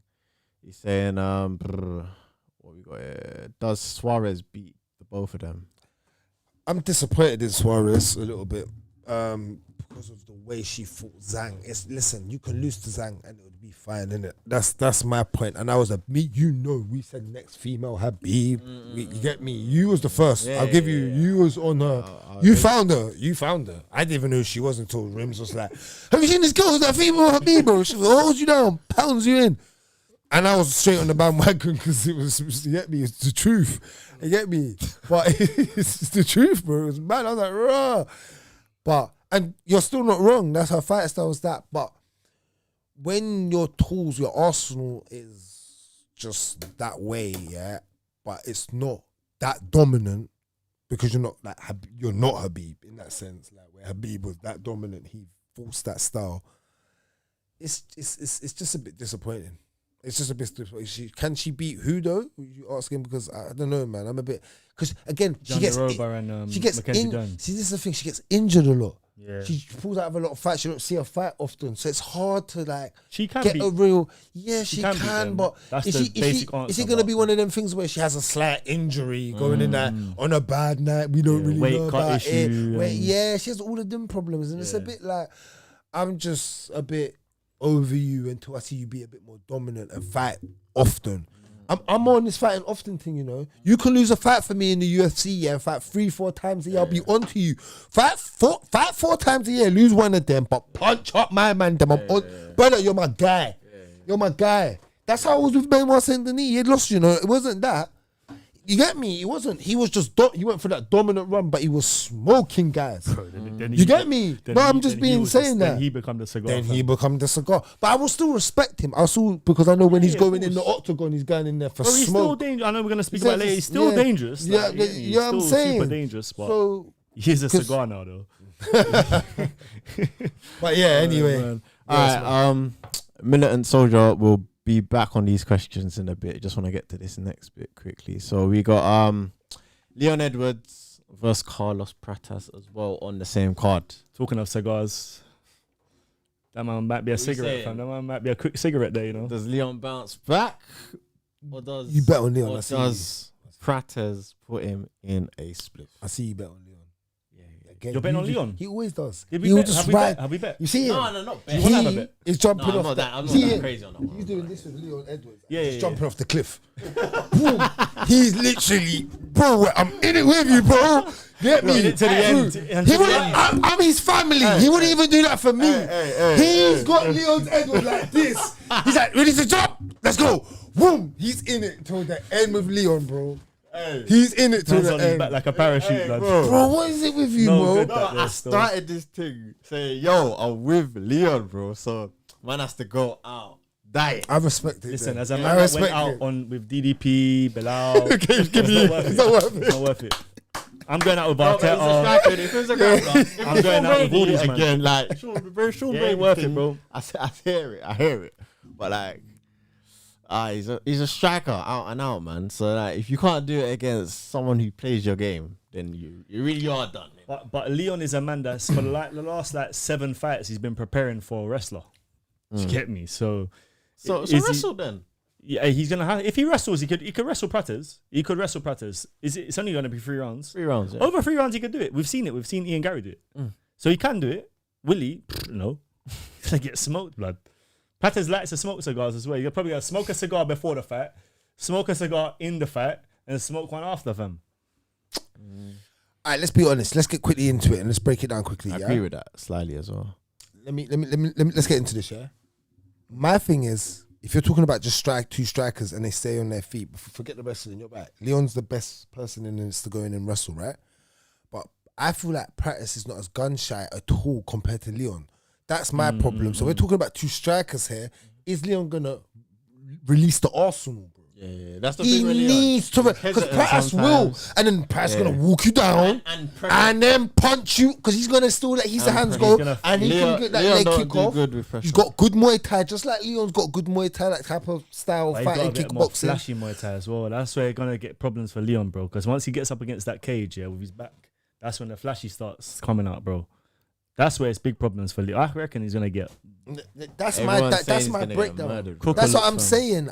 He's saying what we got here? Does Suarez beat the both of them? I'm disappointed in Suarez a little bit because of the way she fought Zhang. Listen, you can lose to Zhang and it would be fine, innit? That's my point. And I was we said next female Habib. You get me? You was the first. I'll give you. You was on her. You found her. I didn't even know who she was until Rims was like, have you seen this girl? That female Habib, bro? She holds you down, pounds you in. And I was straight on the bandwagon because it was, you get me? It's the truth. You get me? But it's the truth, bro. It was mad. I was like, raw. And you're still not wrong. That's her fight style was that. But when your tools, your arsenal is just that way, yeah, but it's not that dominant because you're not Habib in that sense. Like where Habib was that dominant, he forced that style. It's just a bit disappointing. It's just a bit disappointing. Can she beat who though? You asking because I don't know, man. I'm a bit because again she gets injured. See, this is the thing. She gets injured a lot. Yeah. She pulls out of a lot of fights. You don't see her fight often, so it's hard to like. She can get a real. Yeah, she can. But is it going to be one of them things where she has a slight injury going in there on a bad night? We don't really know about it. Where, she has all of them problems, and it's a bit like I'm just a bit over you until I see you be a bit more dominant and fight often. I'm on this fighting often thing, you know. You can lose a fight for me in the UFC, and fight 3-4 times a year. I'll be onto you. Fight four times a year, lose one of them, but punch up my man. Brother, you're my guy. You're my guy. That's how I was with Benoit Saint Denis. He had lost, you know. It wasn't that. You get me? He wasn't. He was just. He went for that dominant run, but he was smoking guys. You get me? No, I'm just being saying that. Then he become the cigar. Then he become the cigar. But I will still respect him. I still because I know when he's going in the octagon, he's going in there for He's smoke. still dangerous. I know we're gonna speak about it later. He's still dangerous. Yeah, Like, you know what I'm saying. Super dangerous. But So, he's a cigar now, though. but yeah. Anyway, Man. All right, Militant Soldier will be back on these questions in a bit. Just want to get to this next bit quickly. So we got Leon Edwards versus Carlos Prates as well on the same card. Talking of cigars, that man might be a cigarette, fam. That man might be a quick cigarette there, you know. Does Leon bounce back, or does you bet on Leon? or does Prates put him in a split? I see you bet on Leon. Again, You're betting on Leon? He always does. Did He we will bet? just Have we ride. bet? Have we bet? You see him? No, not bet. You wanna have a bet? He's jumping No, off. I'm not See that him? crazy on that one. He's doing this with Leon Edwards. Yeah, He's yeah, jumping off the cliff. Boom. He's literally, bro. I'm in it with you, bro. Get me In it to the end. Dude, And to He the wouldn't. I'm his family. He wouldn't even do that for me. He's got Leon Edwards like this. He's like, ready to jump? Let's go. Boom. He's in it till the end with Leon, bro. He's in it till Hands the on his end. back like a parachute, lad. Bro, what is it with you, No bro? good. No, That I there still. started this thing saying, "Yo, I'm with Leon, bro." So man has to go out. Die. I respect it. Listen, then. as a I man that went respect out it. on with DDP, Bilal, Give me. It's not worth it. It's not worth it. I'm going out with No, but he's a Arteta. striker. If he's a gambler, if I'm it's going Sean out with Brady all these, man. again. Like Sean It Brady ain't worth it, thing, bro. I hear it. But like, he's a striker out and out, man. So like, if you can't do it against someone who plays your game, then you really are done. Man. But Leon is a man that's for the last 7 fights he's been preparing for a wrestler. Do you get me? So So wrestle then. Yeah, he's gonna have. If he wrestles, he could wrestle Prates. He could wrestle Prates. It's only gonna be 3 rounds. 3 rounds. Yeah. Over 3 rounds, he could do it. We've seen it. We've seen Ian Gary do it. So he can do it. Will he? No. He's gonna get smoked, blood. Prates likes to smoke cigars as well. You're probably gonna smoke a cigar before the fight, smoke a cigar in the fight, and smoke one after, fam. All right, let's be honest. Let's get quickly into it and let's break it down quickly. I Yeah? agree with that slightly as well. Let's get into this. Yeah. My thing is, if you're talking about just two strikers and they stay on their feet, forget the wrestling. You're right. Leon's the best person in this to go in and wrestle, right? But I feel like Prates is not as gun shy at all compared to Leon. That's my problem. So we're talking about 2 strikers here. Is Leon gonna release the arsenal, bro? Yeah, that's the He thing with Leon. needs to, because hesitant Prates will, sometimes. and then Prates gonna walk you down and then punch you because he's gonna still let his hands go and he can get that leg kick off. Good with pressure. He's got good Muay Thai, just like Leon's got good Muay Thai, that type of style But of he's got fighting, a bit more kickboxing. flashy Muay Thai as well. That's where you're gonna get problems for Leon, bro. Because once he gets up against that cage, with his back, that's when the flashy starts coming out, bro. That's where it's big problems for Leon. I reckon he's gonna get. That's Everyone's saying that's he's my gonna get breakdown. murdered. That's what I'm saying.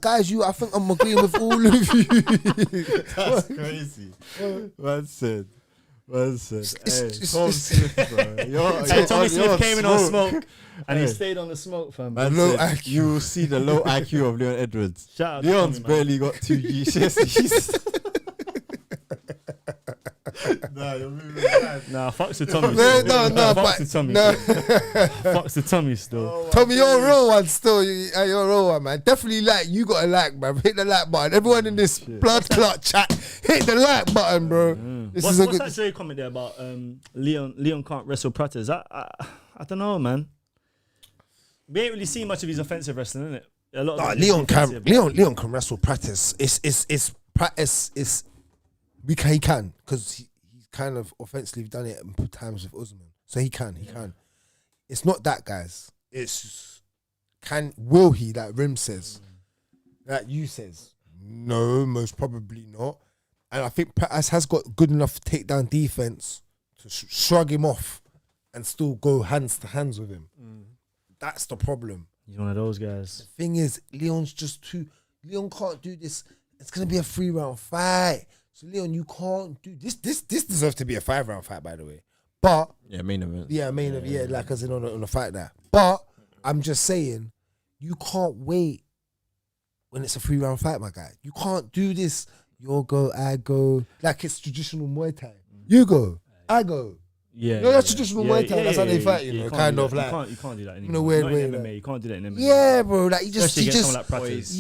Guys, I think I'm agreeing with all of you. That's crazy. Well said. Hey, it's- Tom Smith, bro. Hey, Tommy Smith you're came in on smoked. smoke, and he Hey. stayed on the smoke, fam. Man Low said, IQ. you will see the low IQ of Leon Edwards. Shout out to Leon's Tommy, man. barely got 2 GCSEs. Nah, you're moving mad. Nah, fucks with Tommy. No, Fucks but with Tommy. no. Fucks with Tommy still. Tommy, you're a real one still. You're a real one, man. Definitely like. You got a like, man. Hit the like button. Everyone in this blood clot chat, hit the like button, bro. This What's is a that good. Jay comment there about Leon can't wrestle Prates? I don't know, man. We ain't really seen much of his offensive wrestling, innit? A lot of it is Leon can. defensive. Leon can wrestle Prates. It's Prates. He can because he's kind of offensively done it at times with Usman, so he can. It's not that, guys. It's just, will he? That Rim says, that you says. No, most probably not. And I think Prates has got good enough takedown defense to shrug him off and still go hands to hands with him. That's the problem. He's one of those guys. Thing is, Leon's just too. Leon can't do this. It's gonna be a 3-round fight. So Leon, you can't do this. This deserves to be a 5-round fight, by the way. But Yeah, main event. like as in on a fight there. But I'm just saying, you can't wait when it's a 3-round fight, my guy. You can't do this. You'll go, I go, like it's traditional Muay Thai. You go, I go. Yeah, No, that's traditional Muay Thai. That's how they fight, you know, can't kind do of that. like You can't do that anymore. in a weird Not way, in MMA. like- You can't do that in MMA. Yeah, bro. Like you Especially just against someone like Prates.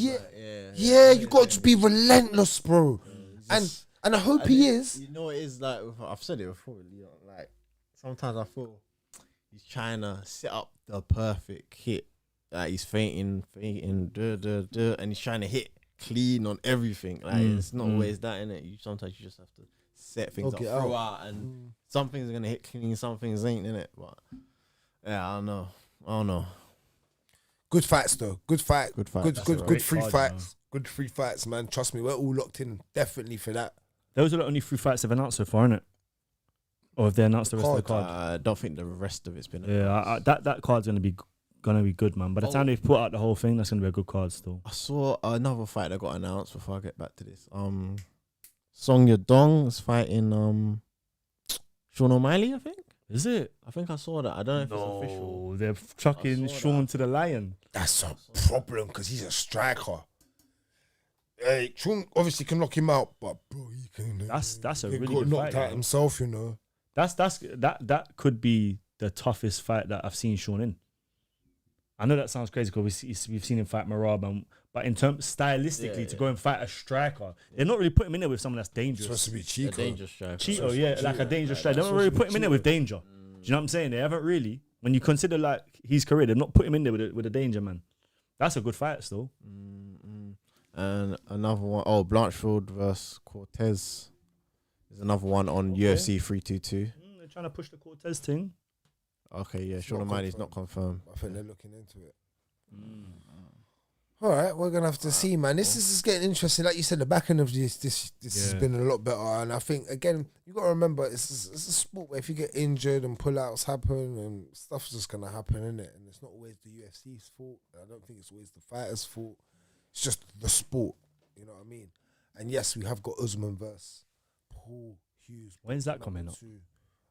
yeah, you got to be relentless, bro. And I hope he is. You know, it is like I've said it before. Leon, like sometimes I feel he's trying to set up the perfect hit. Like he's feinting, and he's trying to hit clean on everything. Like it's not always that, innit? Sometimes you just have to set things up, throw out, and some things are gonna hit clean, some things ain't, innit? But yeah, I don't know. Good fights though. Good fight. Good fight. Good free card, fights. man. Good free fights, man. Trust me, we're all locked in definitely for that. Those are the only 3 fights they've announced so far, innit? Or have they announced the rest of the card? I don't think the rest of it's been. Yeah, that card's gonna be good, man. By the time they've put out the whole thing, that's gonna be a good card still. I saw another fight that got announced before I get back to this. Song Yadong is fighting Sean O'Malley, I think. Is it? I think I saw that. I don't know if it's official. No, they're chucking Sean to the lion. That's a problem because he's a striker. Hey, Sean obviously can knock him out, but bro, he can. That's a he really got good knocked fight. out himself, you know. That could be the toughest fight that I've seen Sean in. I know that sounds crazy because we've seen him fight Marab, but in terms stylistically to go and fight a striker, they're not really putting him in there with someone that's dangerous. It's supposed to be Chico. A dangerous striker. Cheeto, yeah, like a dangerous striker. They're not really putting him in there with danger. Do you know what I'm saying? They haven't really. When you consider like his career, they've not put him in there with a danger, man. That's a good fight still. And another one, Blanchfield versus Cortez is another one on UFC 322. They're trying to push the Cortez thing. Okay, yeah, Sean O'Malley's not confirmed. I think they're looking into it. All right, we're gonna have to see, man. This is getting interesting. Like you said, the back end of this has been a lot better, and I think again you got to remember it's a sport where if you get injured and pullouts happen and stuff's just gonna happen, innit? And it's not always the UFC's fault. I don't think it's always the fighter's fault. It's just the sport, you know what I mean? And yes, we have got Usman versus Paul Hughes. When's that coming up?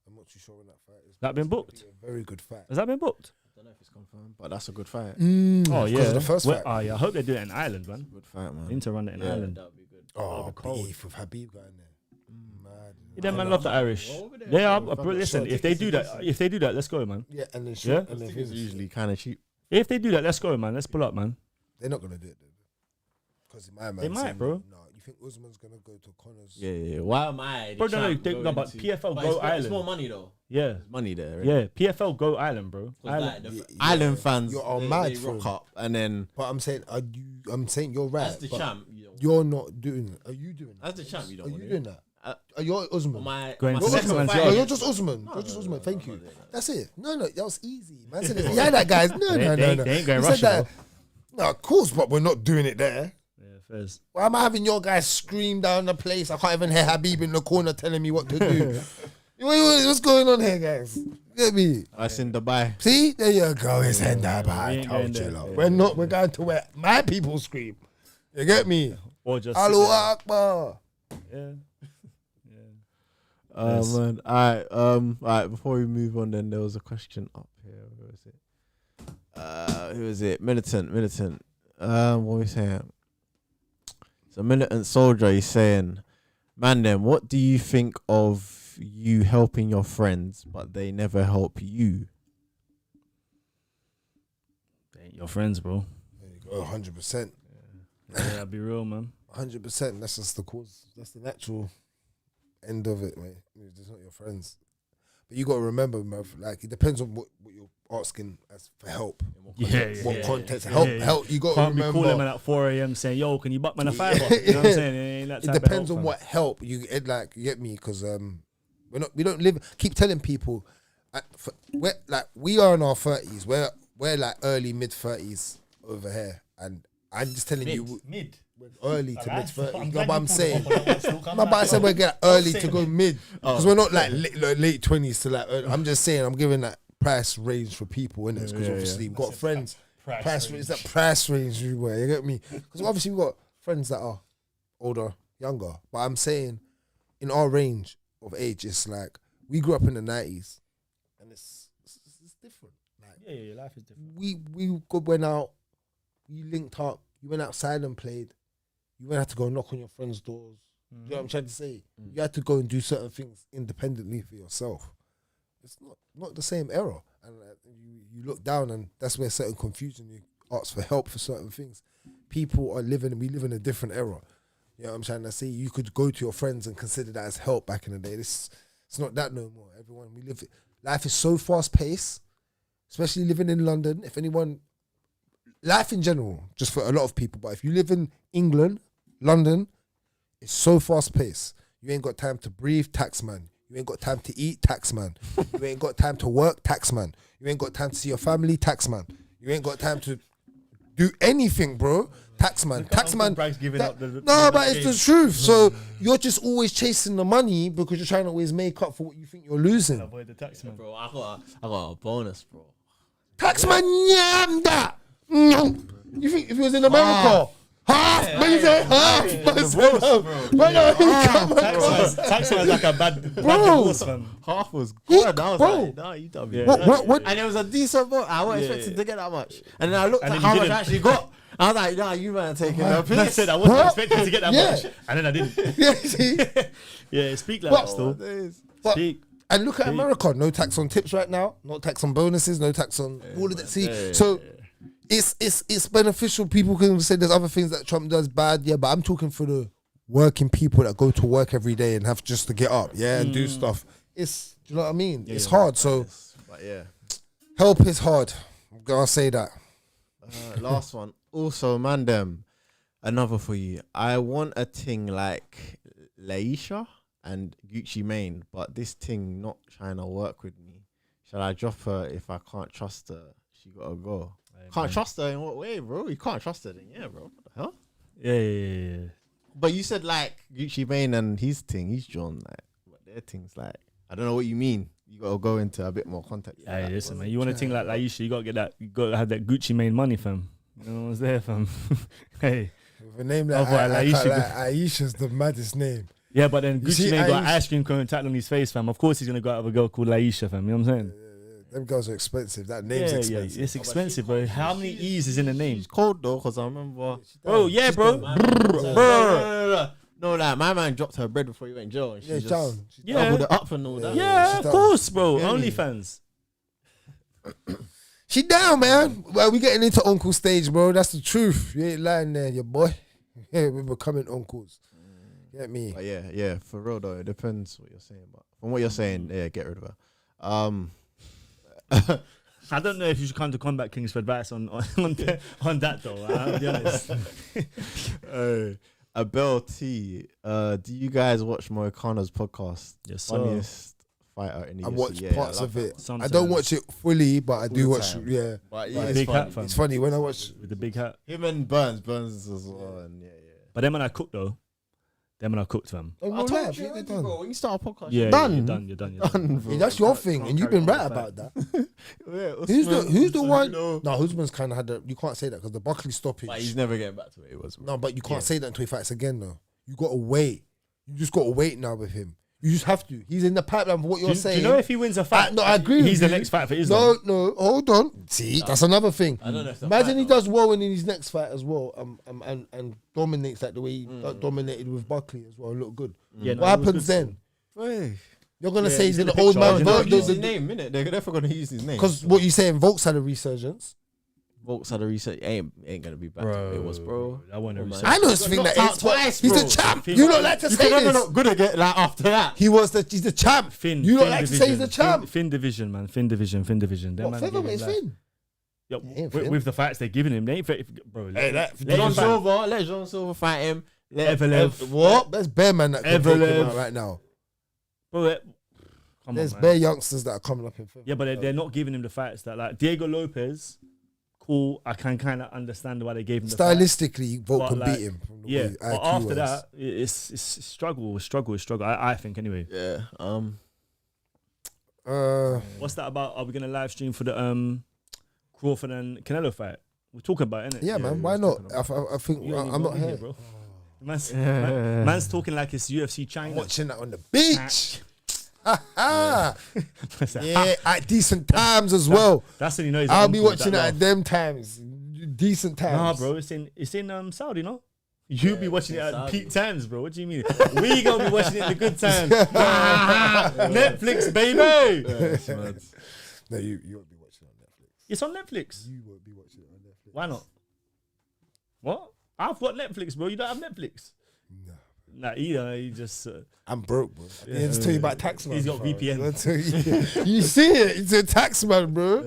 I'm not too sure when that fight is. That been booked? A very good fight. Has that been booked? I don't know if it's confirmed, but that's a good fight. Oh yeah, the first fight. Oh yeah, I hope they do it in Ireland, man. Good fight, man. They need to run it in Ireland. That would be good. Oh, cold. beef with Habib going there. Mad. Yeah, them man love the Irish. They are. Bro, listen, if they do that, let's go, man. Yeah, and then Yeah? and then It's usually kind of cheap. If they do that, let's go, man. Let's pull up, man. they're not gonna do it. Because my man, They might, saying, bro. No, you think Usman's gonna go to Connor's? Yeah. Why am I? Bro, no, but PFL go It's Ireland. more money though. Yeah, There's money there. Right? yeah. PFL go Island, bro. Island. Island fans, You're they mad, rock bro. up, and then But I'm saying, I'm saying you're right. as the but champ, you're not doing it. Are you doing that? as the champ, you don't Are want you to doing that? Are you Usman? Going You're to Usman. Usman's No, yard. you're just Usman. You're just Usman. Thank you. not doing that. That's it. No, that was easy. Man said, yeah, that guys. No. They ain't going He said Russia, that. No, of course, but we're not doing it there. Yeah, fairs. Why am I having your guys scream down the place? I can't even hear Habib in the corner telling me what to do. What's going on here, guys? Get me. That's in Dubai. See, there you go. It's in that. I ain't going told you. there. Lot. Yeah. We're not. We're going to where my people scream. You get me? Or just Allahu Akbar. yeah. Man. All right. Before we move on, then there was a question up here. Where was it? Who was it? Militant. What were we saying? So Militant Soldier. He's saying, "Man, then, what do you think of you helping your friends, but they never help you?" They ain't your friends, bro. There you go. 100%. Yeah, I'll be real, man. 100%. That's just the cause. That's the natural end of it, mate. It's not your friends. But you got to remember, Merv, like, it depends on what you're asking as for help. What context. Help. You got to Can't be remember. calling man at 4 a.m. saying, "Yo, can you buck man a $5?" You know what I'm saying? It ain't that It type of depends help, on fam. what help you get me, because we don't live. Keep telling people, we are in our 30s. We're like early mid 30s over here, and I'm just telling you, Mid. we're early to mid 30s. I'm No, glad but you I'm pulled saying, them up on that one, still. no, but I said we're getting early to saying go mid, because we're not like late 20s to like. I'm just saying, I'm giving that price range for people, innit? Because obviously we've got friends. Price range. It's that price range everywhere. You get me? Because obviously we've got friends that are older, younger. But I'm saying, in our range of age, it's like we grew up in the 90s, and it's different. Like Yeah, life is different. we went out, we linked up, you went outside and played. You went have to go knock on your friends' doors. You know what I'm trying to say? You had to go and do certain things independently for yourself. It's not the same era, and you look down, and that's where certain confusion. You ask for help for certain things. We live in a different era. You know what I'm trying to say? You could go to your friends and consider that as help back in the day. It's not that no more. Everyone, life is so fast paced, especially living in London. If anyone, life in general, just for a lot of people, but if you live in England, London, it's so fast paced. You ain't got time to breathe, tax man. You ain't got time to eat, tax man. You ain't got time to work, tax man. You ain't got time to see your family, tax man. You ain't got time to do anything, bro. Tax man. But it's the truth. So you're just always chasing the money because you're trying to always make up for what you think you're losing. Avoid the tax man. Bro, I got a bonus, bro. Tax man, yam that. You think if he was in America? Half, man, half. Tax man's like a bad divorce, fam. Half was good. I was bro. like, nah, you done me. Yeah. What? And it was a decent boat. I wasn't expecting to get that much. And then I looked And at then how you much I didn't. actually got. I was like, nah, you man taking a I piss. said I wasn't expecting to get that much, and then I didn't. Yeah, see? Yeah, speak like But- that still. But- Speak. And look at America. No tax on tips right now. No tax on bonuses. No tax on all of that. See, so it's beneficial. People can say there's other things that Trump does bad. Yeah, but I'm talking for the working people that go to work every day and have just to get up. Yeah, and do stuff. Do you know what I mean? It's hard. So But yeah. help is hard. I'm gonna say that. Last one. Also, Mandem, another for you. I want a ting like Laisha and Gucci Mane, but this ting not trying to work with me. Shall I drop her if I can't trust her? She gotta go. Can't trust her in what way, bro? You can't trust her then, yeah, bro. What the hell? Yeah. But you said like Gucci Mane and his ting, he's John, like, but their thing's like, I don't know what you mean. You gotta go into a bit more context. Hey, listen, man. You want to think like Laisha, you gotta get that. You gotta have that Gucci Mane money, fam. You know what's there, fam. Hey. With a name like Aisha's the maddest name. Yeah, but then Gucci see, Mane got Aisha- ice cream cone tattooed on his face, fam. Of course he's gonna go out with a girl called Laisha, fam. You know what I'm saying? Them girls are expensive. That name's expensive. It's expensive, bro. How many E's is in the name? She's cold though, because I remember. Oh yeah, bro. No, like my man dropped her bread before he went jail. And she just down. doubled it up and all that. Yeah, She's of course, bro. Yeah. OnlyFans. She down, man. Well, we getting into uncle stage, bro. That's the truth. You ain't lying there, your boy. Yeah, we're becoming uncles. Get me? But yeah, for real though, it depends what you're saying. But from what you're saying, yeah, get rid of her. I don't know if you should come to Combat Kings for advice on that though. I'll be honest. Abel T, do you guys watch Moicano's podcast? Yes, sir. Funniest fighter in the I UFC. watch parts of it. Sometimes. I don't watch it fully, but I do the watch. time. Yeah, But yeah, Big it's hat, funny. fam. it's funny when I watch. With the big hat. Him and Burns as well. And yeah. But then when I cook though, fam. Oh, I no, told laugh, you yeah, already, they're done. bro. When you start a podcast, Yeah, you're done. you're done. bro. Yeah, that's your thing, can't and you've carry been on right like about that. that. Yeah, Who's the one? No. No, Usman's kind of had the. You can't say that because the Buckley stoppage. But he's never getting back to where he was. Bro. No, but you can't say that until he fights again, though. You got to wait. You just got to wait now with him. You just have to. He's in the pipeline for what you're Do saying. you know if he wins a fight? No, I agree He's with the you. next fight for Islam. No, hold on. See, that's another thing. I don't know if the Imagine fight, he though. does well in his next fight as well, and dominates like the way he dominated with Buckley as well. Look good. Yeah, no, What it was happens good then? You're gonna Yeah, say he's he's in an the old picture. man. He's They're in gonna the use his name, innit? They're definitely gonna use his name. Because what you saying, Volks had a resurgence. Volks had a research. Ain't gonna be back to where it was, bro. I want to Oh, man. research. I know this thing Knocked that out is, but twice, he's bro. the champ. Finn- You don't like to You say can never this. look good again like after that. He's the champ. Finn. You don't Finn like to say division. he's the champ. Finn division, man. Finn division. Them What, man are featherweight giving is that. Finn? Yeah, He ain't with, Finn. with the fights they're giving him, they ain't bro. Hey, that- let John him fight. Silver, let John Silver fight him. Let Evelev. What? There's bare man that can take him Evelev. out right now. Bro, come There's on, bare man. youngsters that are coming up in featherweight. Yeah, but they're not giving him the fights that like Diego Lopez. Cool, I can kind of understand why they gave him the fight. Stylistically, Volk But can like, beat him. From the Yeah, way but IQ after was. that, it's struggle. I think anyway. Yeah. What's that about? Are we gonna live stream for the Crawford and Canelo fight? We're talking about it, innit? Yeah, man. Why not? I think You ain't I'm even not been here. bro. Man's talking like it's UFC I'm China. watching that on the beach. Yeah, at decent times as well. That's when you know he's I'll an be uncle, watching that it at them times. Decent times. Nah, bro, it's in Saudi, no? You be watching it at Saudi. peak times, bro. What do you mean? We gonna be watching it in the good times. Netflix, baby. No, you won't be watching it on Netflix. It's on Netflix. You won't be watching it on Netflix. Why not? What? I've got Netflix, bro. You don't have Netflix. No. Nah, he just. I'm broke, bro. Yeah, just tell you about tax man. He's got bro. VPN. I'll tell you see it? He's a tax man, bro.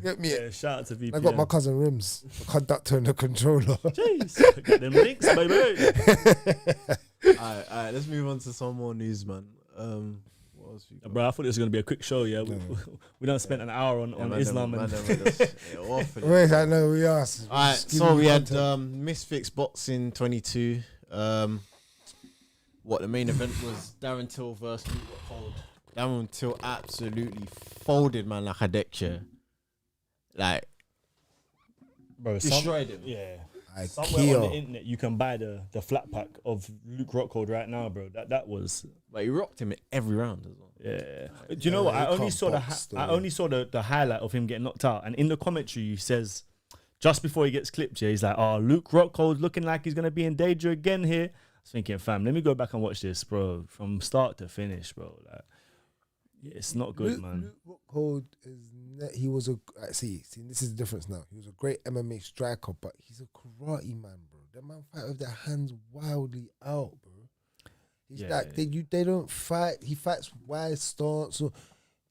Get me. Yeah, shout out to VPN. I got my cousin Rims, the conductor and the controller. Jeez, got them links, baby. All right, let's move on to some more news, man. What else we got? Bro, I thought it was gonna be a quick show. Yeah, we don't spend an hour on Islam and. Wait, I know we asked. All right, so we had Misfits Boxing 22. What the main event was Darren Till versus Luke Rockhold. Darren Till absolutely folded man like a deck chair. Like, Bro, destroyed him. Yeah. Ikea. Somewhere on the internet you can buy the flat pack of Luke Rockhold right now, bro. That was. But he rocked him in every round as well. Yeah. Do you know what? I only saw the highlight of him getting knocked out, and in the commentary he says, just before he gets clipped, yeah, he's like, "Oh, Luke Rockhold looking like he's gonna be in danger again here." I was thinking, fam, let me go back and watch this, bro, from start to finish, bro. Like, yeah, it's not good, man. Luke Rockhold he was a see, this is the difference now. He was a great MMA striker, but he's a karate man, bro. That man fight with their hands wildly out, bro. He's like they don't fight. He fights wide stance, so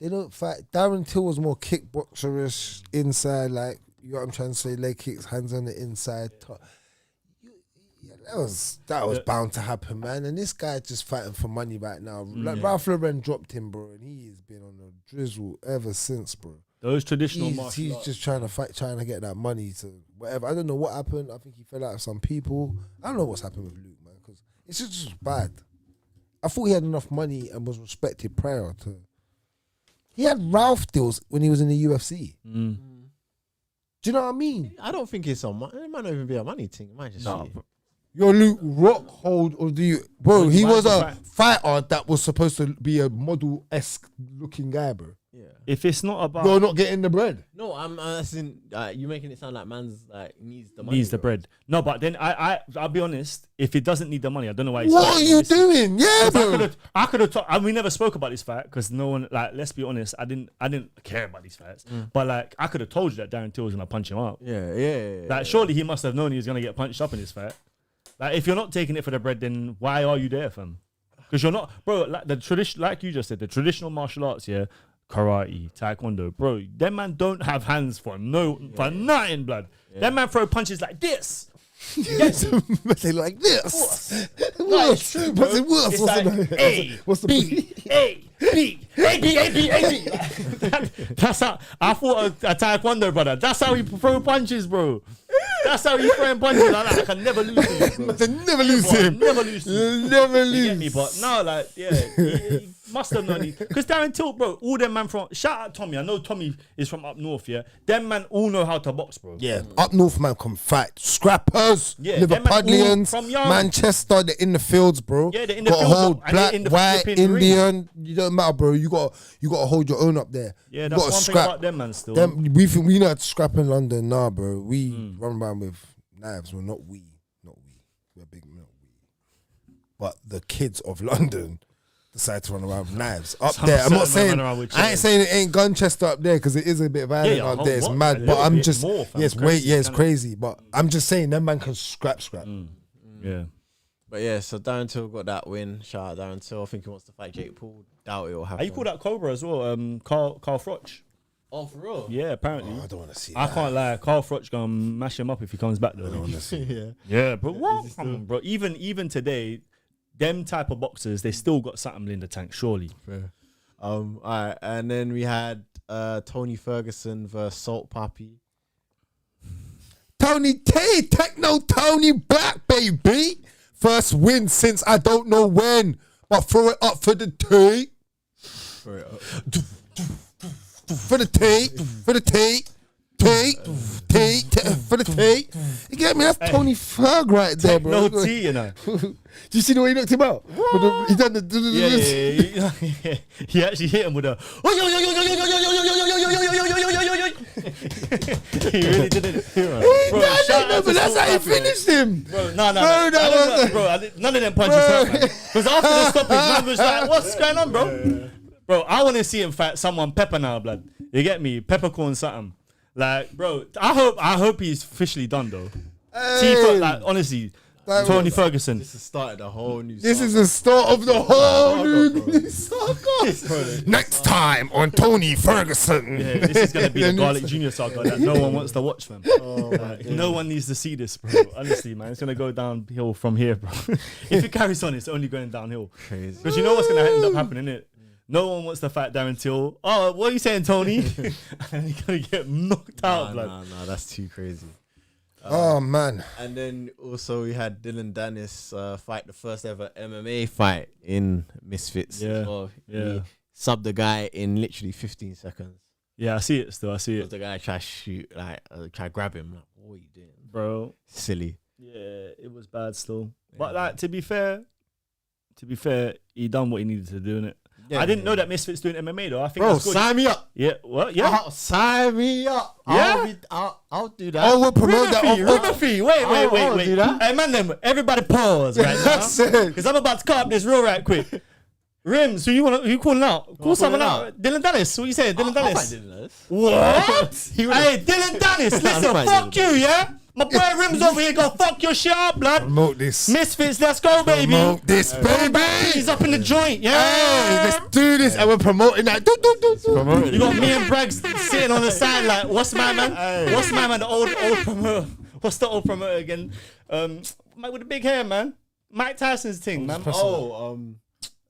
they don't fight. Darren Till was more kickboxerish inside, like you know what I'm trying to say, leg kicks, hands on the inside. That was bound to happen, man. And this guy just fighting for money right now. Like Ralph Lauren dropped him, bro, and he has been on a drizzle ever since, bro. Those traditional martial he's arts. just trying to get that money to whatever. I don't know what happened. I think he fell out with some people. I don't know what's happened with Luke, man, because it's just bad. I thought he had enough money and was respected prior to. He had Ralph deals when he was in the UFC. Do you know what I mean? I don't think it's on money. It might not even be a money thing. It might just be. You're Luke Rockhold, or do you, bro? He was a fighter that was supposed to be a model-esque looking guy, bro. Yeah. If it's not about, you're not getting the bread. No, I'm asking. You making it sound like man's like needs the money. Needs the bread. No, but then I'll be honest. If it doesn't need the money, I don't know why. What are you doing? Yeah, bro. I could have talked. And we never spoke about this fight because no one. Like, let's be honest. I didn't care about these fights. But like, I could have told you that Darren Till was gonna punch him up. Yeah. Like, surely he must have known he was gonna get punched up in this fight. Like, if you're not taking it for the bread, then why are you there, fam? Because you're not, bro. Like the tradition, like you just said, the traditional martial arts, yeah, karate, taekwondo, bro. Them man don't have hands for nothing, blood. Them man throw punches like this. Yes, they like this. No, it's true, bro. What's like A, what's the B, A, B, A, B, A, B, A, B. That's how I fought a taekwondo brother. That's how he throw punches, bro. That's how he throwing punches. I can never lose him, bro. Never lose him. Never lose him. Never You get me? lose. But no, like, yeah, he must have known. Because Darren Till, bro, all them man from, shout out Tommy. I know Tommy is from up north, yeah. Them man all know how to box, bro. Yeah, up north man can fight. Scrappers, Yeah, them man all Liverpudlians, from young. Manchester, they're in the fields, bro. Yeah, they're in the got fields, to hold and they're black, in the white, flipping ring. Indian. You don't matter, bro. You got to hold your own up there. Yeah, You that's gotta one thing about them, man, still. We know how to scrap in London, nah, bro. We run around with knives. Well, not we. We're big, not we. But the kids of London decide to run around with knives up there. I'm not saying, I ain't saying it ain't Gunchester up there because it is a bit violent up there. It's mad, but I'm just, it's crazy. But I'm just saying, that man can scrap. Yeah. But yeah, so Darren Till got that win. Shout out Darren Till. I think he wants to fight Jake Paul. Doubt it will happen. Are you called out Cobra as well? Carl Froch. Oh, for real? Yeah, apparently. I don't want to see I that. can't lie. Carl Froch gonna mash him up if he comes back though. I don't want to see. Yeah, bro. What? Come on, bro. Even today, them type of boxers, they still got something in the tank. Surely. Fair. All right, and then we had Tony Ferguson versus Salt Papi. Tony T, Techno Tony back, baby. First win since I don't know when, but throw it up for the T. For the T, for the T, for the T. You get me? That's Tony Ferg right there, bro. No T, you know. Do you see the way he knocked him out? He done the. Yeah. He actually hit him with a. He really did it. But that's how he finished him. Bro, no. None of them punches hurt, man. Because after the stoppage, man was like, what's going on, bro? Bro, I want to see him fight someone pepper now, blood. You get me? Peppercorn something. Like, bro, I hope he's officially done, though. Like, honestly, Tony Ferguson. This has started a whole new. This saga. is the start of the whole Saga, bro. new saga. Next time on Tony Ferguson. Yeah, this is gonna be the Garlic Junior saga that no one wants to watch, fam. No one needs to see this, bro. Honestly, man, it's gonna go downhill from here, bro. If it carries on, it's only going downhill. Crazy. Because you know what's gonna end up happening, innit? No one wants to fight Darren Till. Oh, what are you saying, Tony? And he's gonna get knocked out, blood. Nah, that's too crazy. Oh man. And then also we had Dylan Dennis fight the first ever MMA fight in Misfits. Yeah, So yeah. He subbed the guy in literally 15 seconds. Yeah, I see it still. I see it, The guy tried to shoot, like, try to grab him. Like, what are you doing? bro. Silly. Yeah, it was bad still. But like, to be fair, he done what he needed to do, innit? Yeah, I didn't know that Misfits doing MMA though. I think Bro, that's good. sign me up. Yeah, what? Yeah. Sign me up. Yeah? I'll do that. Oh, we'll promote that. River fee. Wait. I'll do that. Hey, man, them. Everybody pause right now. That's it. Because I'm about to cut up this real right quick. Rims, who you calling out? Call someone out. Dylan Dennis. What you saying? Dylan Dennis. What? Hey, Dylan Dennis. Listen, might fuck do you, yeah? My boy Rims over here, go fuck your shit up, blood. Promote this. Misfits, let's go, baby. Promote this, baby. He's up in the joint, yeah. Hey, let's do this. And we're promoting that. You got me and Braggs sitting on the side like, what's my man? What's my man? The old promoter. What's the old promoter again? With the big hair, man. Mike Tyson's thing, man.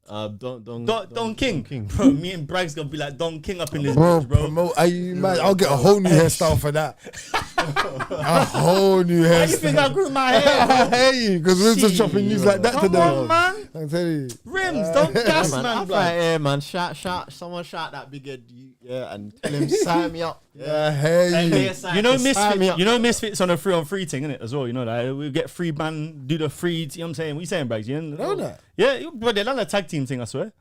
Don King. Bro, me and Braggs gonna be like Don King up in this bitch, bro. Promote. Are you mad? I'll get a whole new hairstyle for that. A whole new Why you think hairstyle. I grew my hair, bro? I hear you, because Rims are chopping news like that Come today. on, man. I tell you. Rims, don't gas, Man, man. I'm blood. right here, man. Someone shout that big head, yeah, and tell him sign me up. I hear you. You know Misfits on a 3-on-3 thing, innit, as well. You know that we get free ban, do the free. You know what I'm saying? What you saying, Braggs? You know that? Yeah, but they done a tag team thing, I swear.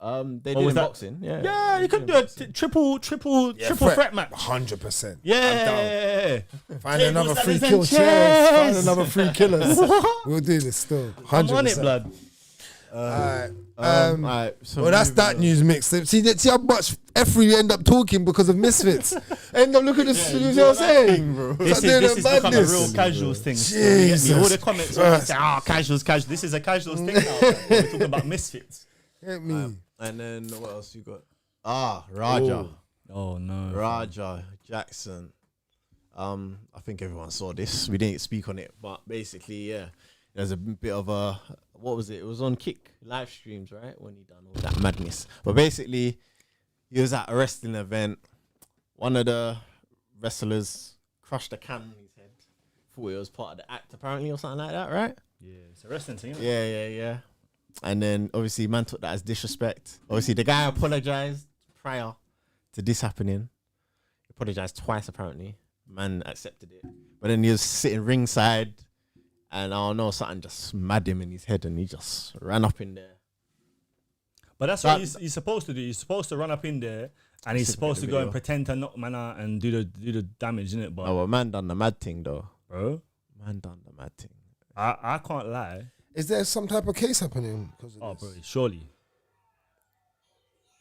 They Or did was in that- boxing. Yeah. Yeah, you could do a triple threat match. 100%. Yeah. Find Tables, another free ladders, kill. and Cheers. chairs. Find another free killers. We'll do this still. 100%. I'm on it, blood. Alright. Alright, so Well, that's moving that on. news mix. See how much F we end up talking because of Misfits. End up looking at the, you know what I'm saying? Bro. This is become a real casuals thing. Jesus All the comments are saying, casuals. This is a casuals thing now. We're talking about Misfits. Get me. And then what else you got? Raja. Oh no. Raja Jackson. I think everyone saw this. We didn't speak on it, but basically, yeah, there's a bit of a, what was it? It was on Kick live streams, right? When he done all that madness. But basically, he was at a wrestling event. One of the wrestlers crushed a can on his head. Thought it was part of the act, apparently, or something like that, right? Yeah, it's a wrestling thing. Isn't it? Yeah. And then obviously man took that as disrespect. Obviously the guy apologized prior to this happening. He apologized twice apparently. Man accepted it. But then he was sitting ringside and I don't know, something just mad him in his head and he just ran up in there. But that's what he's supposed to do. He's supposed to run up in there and he's supposed to go and pretend to knock man out and do the damage, innit? But Oh, well, man done the mad thing though. bro, Man done the mad thing. I can't lie. Is there some type of case happening? Because of Oh, this? bro, surely.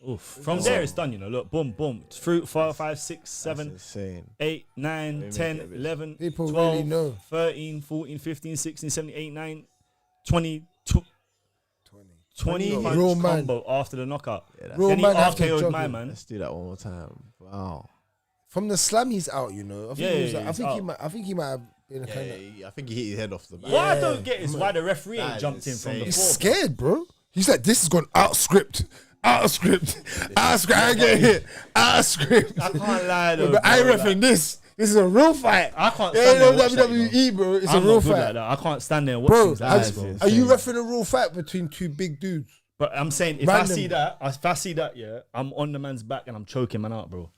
Oof. From there, it's done, you know. Look, boom. Through 4, 5, 6, That's 7, insane. 8, 9, They 10, make it 11, People 12, really know. 13, 14, 15, 16, 17, 18, 19, 20, 20 Real punch man. combo after the knockout. Yeah, that's Real Then he man after RKO'd my jogging. man. Let's do that one more time. Wow. From the slam, he's out. You know. I think, Yeah, he, was, yeah, I he's think he out. might. I think he might have been a Yeah, kind of. I think he hit his head off the back. What I don't get is why the referee That ain't is jumped in from the insane. He's floor. scared, bro. He's like, this has gone out script. Out of script. Out of script. I ain't getting hit. Out of script. I can't lie though. But I ain't bro, refereeing this. This is a real fight. I can't Yeah, stand there no and watch that, WWE, bro. It's I'm a real not good fight. like that. I can't stand there and watch Bro, things like that, That bro. is are you insane. refereeing a real fight between two big dudes? But I'm saying if Random. I see that, yeah, I'm on the man's back and I'm choking man out, bro.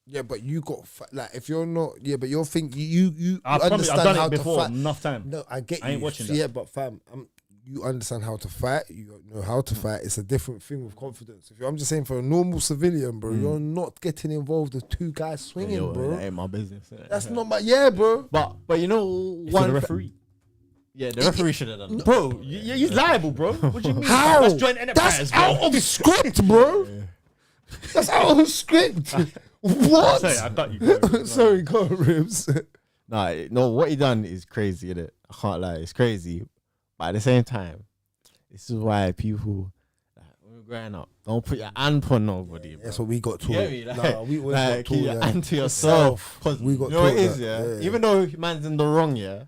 Yeah, but you got like if you're not, yeah, but you're thinking you I promise, understand I've done how it before to fight. enough time. No, I get I ain't you. watching Yeah, that. but fam, you understand how to fight. You know how to fight. It's a different thing with confidence. I'm just saying, for a normal civilian, bro, you're not getting involved with two guys swinging, Yo, bro. that ain't my business. innit? That's not my bro. But you know, If you're one the referee. Yeah, the referee should have done that. Bro, he's liable, bro. What do you mean? How? That's joint enterprise, That's bro. out of script, bro. That's out of script. What? Sorry, I thought you go. Sorry, go on, Ribs. No, what he done is crazy, innit? I can't lie, it's crazy. But at the same time, this is why people, like, when we're growing up, don't put your hand on nobody, bro. That's what we got taught. Yeah, me, like, we always like, got keep your taught. hand to yourself. Because We got you know what taught it is, that. yeah? Even though man's in the wrong, yeah?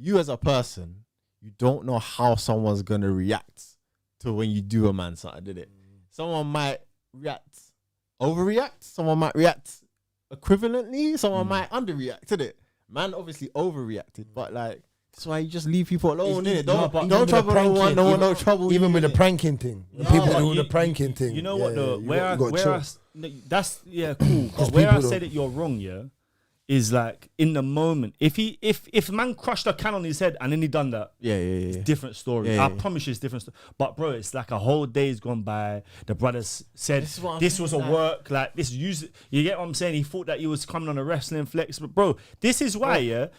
You as a person, you don't know how someone's going to react to when you do a man something, did it? Someone might overreact. Someone might react equivalently. Someone might underreact, did it? Man obviously overreacted, but like, that's why you just leave people alone, innit? Don't trouble no one, no trouble. Even you, with the innit? pranking thing. No, People but do the you- pranking thing. You know what though? you Where got I chill. that's cool. But where I say that you're wrong, yeah, is like in the moment. If man crushed a can on his head and then he done that, Yeah. different story. Yeah, I yeah. promise you it's different story. But bro, it's like a whole day's gone by. The brothers said This is what I'm this was a saying, work, like this use. You get what I'm saying? He thought that he was coming on a wrestling flex. But bro, this is why,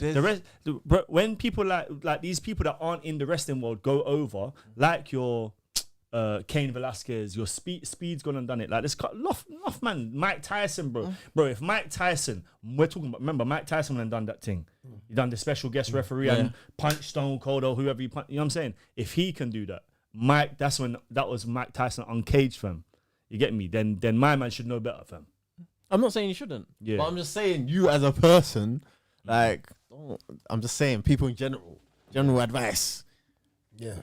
when people like these people that aren't in the wrestling world go over, like your Cain Velasquez, your speed's gone and done it. Like this Loft man, Mike Tyson, bro. Bro, if Mike Tyson, we're talking about, remember Mike Tyson went and done that thing. He done the special guest referee and punched Stone Cold or whoever you punch. You know what I'm saying? If he can do that, that was Mike Tyson uncaged, fam. You get me? Then my man should know better, fam. I'm not saying you shouldn't. Yeah. But I'm just saying you as a person, like, I'm just saying people in general advice. Yeah.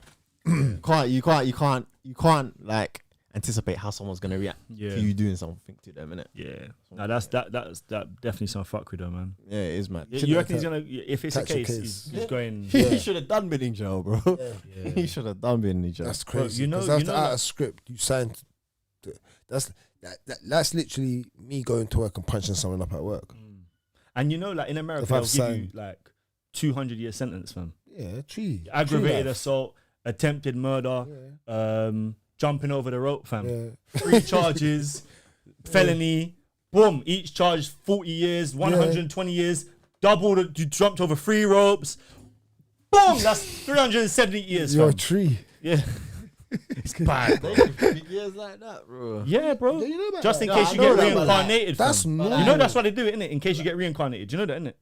You can't like anticipate how someone's gonna react to you doing something to them, innit? Yeah. Now that's definitely some fuck with him, man. Yeah, it is, man. You reckon he's gonna? If it's a Catch a case, case. he's going. He should have done been in jail, bro. He should have done been in jail. That's crazy. you know- Because you know after out that- of script, you signed. That's literally me going to work and punching someone up at work. And you know, like in America, If they'll I've give signed- you like 200-year sentence, fam. Yeah, tree. Aggravated tree life. assault, attempted murder, jumping over the rope, fam. Yeah. 3 charges, felony, boom. Each charge 40 years, 120 years. Double. You jumped over 3 ropes. Boom. That's 370 years, You're a fam. tree. Yeah. It's bad, bro. Years like that, bro. Yeah, bro. You know about Just in that? case I you know get that, but reincarnated, That's fam. normal. You know that's why they do it, innit? In case you get reincarnated. You know that, innit?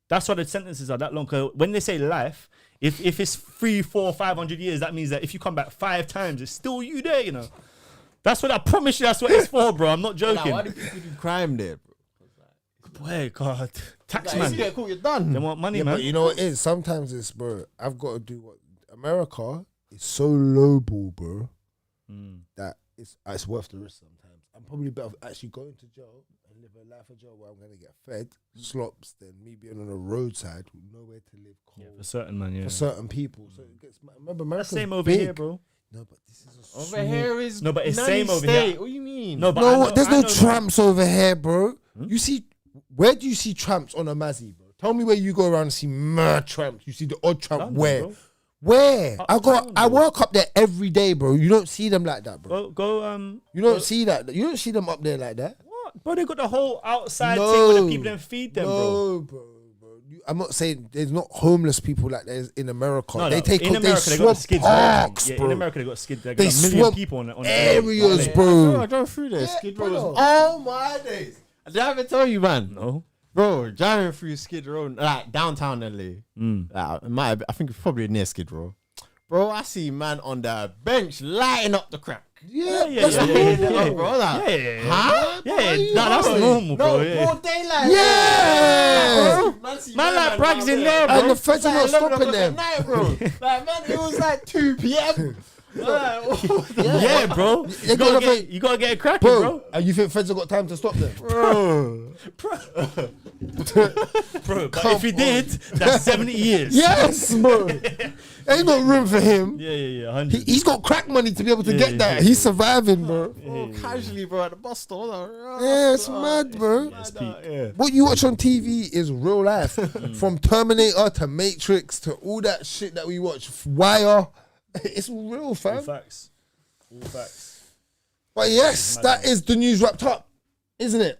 That's why the sentences are that long. 'Cause when they say life, if it's 300, 400, 500 years, that means that if you come back 5 times, it's still you there, you know? That's what I promise you, that's what it's for, bro. I'm not joking. Why do people do crime there, bro? Boy, God. Tax Like, if man. you get caught, you're done. They want money, Yeah, man. but you know what it is? Sometimes it's, bro, I've got to do what America is so lowball, bro, that it's worth the risk sometimes. I'm probably better off actually going to jail and live a life of jail where I'm going to get fed slops than me being on a roadside with nowhere to live cold For certain, man, yeah. for certain people. So it gets, remember, America's Same over big. here, bro. No, but this is a Over small- here is No, but it's nanny same over state. here. What do you mean? No, but No, I know- there's I no know- tramps over here, bro. You see, where do you see tramps on a Mazzy, bro? Tell me where you go around and see mad tramps. You see the odd tramp London, where? bro. Where? Uptown, I bro. work up there every day, bro. You don't see them like that, bro. Go, You don't see that. You don't see them up there like that. what? Bro, they got the whole outside No. thing where the people then feed them, bro. No, bro. I'm not saying there's not homeless people like there's in America. No, they no. take in they America, they got swamp skids. parks, Yeah, bro. in America, they got skids. They They got a million swamp people on areas, the bro. I drove through there. Skid Row bro. was all my days. Did I ever tell you, man? No. Bro, driving through Skid Row, like downtown LA. Like, it might have, I think it's probably near Skid Row. Bro, I see man on the bench lighting up the crack. Yeah, Yeah, that's yeah, normal. yeah. Bro, like, Yeah. huh? Yeah, no, that's normal, bro. No, Yeah. broad daylight. Yeah. Man like Bragg's in there, bro. And the feds are not stopping them. Night, bro. Like, man, it was like 2 p.m. Yeah, bro. They got nothing- You gotta get it cracking, Bro, bro. and you think feds have got time to stop them? Bro. Bro, but if he did, that's 70 years. Yes, bro. Ain't no room for him. Yeah, 100. He's got crack money to be able to get that. yeah. He's surviving, bro. Oh, casually, bro, at the bus store. Like, Yeah, it's mad, bro. It's peak. Yeah. What you watch on TV is real life. From Terminator to Matrix to all that shit that we watch. Wire. It's real, All fam. facts. All facts. But yes, that is the news wrapped up, isn't it?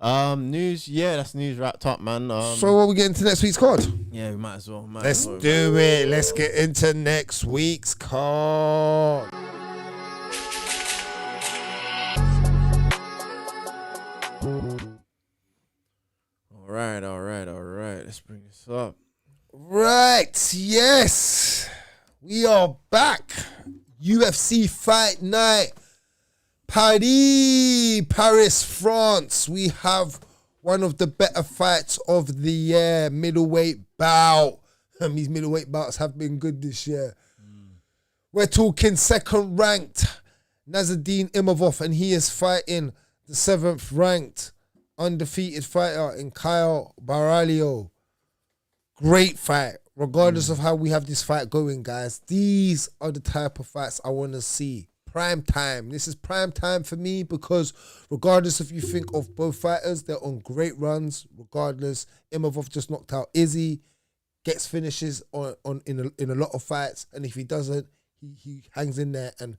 News, yeah, that's news wrapped up, man. So what we get into next week's card? Yeah, we might as well. Let's do it. Let's get into next week's card. All right. Let's bring this up. Right, yes. We are back. UFC Fight Night. Paris, France. We have one of the better fights of the year. Middleweight bout. These middleweight bouts have been good this year. We're talking second ranked Nasruddin Imavov, and he is fighting the 7th ranked undefeated fighter in Kyle Borralho. Great fight. Regardless of how we have this fight going, guys, these are the type of fights I want to see. Prime time. This is prime time for me because regardless if you think of both fighters, they're on great runs. Regardless, Imavov just knocked out Izzy, gets finishes in a lot of fights, and if he doesn't, he hangs in there and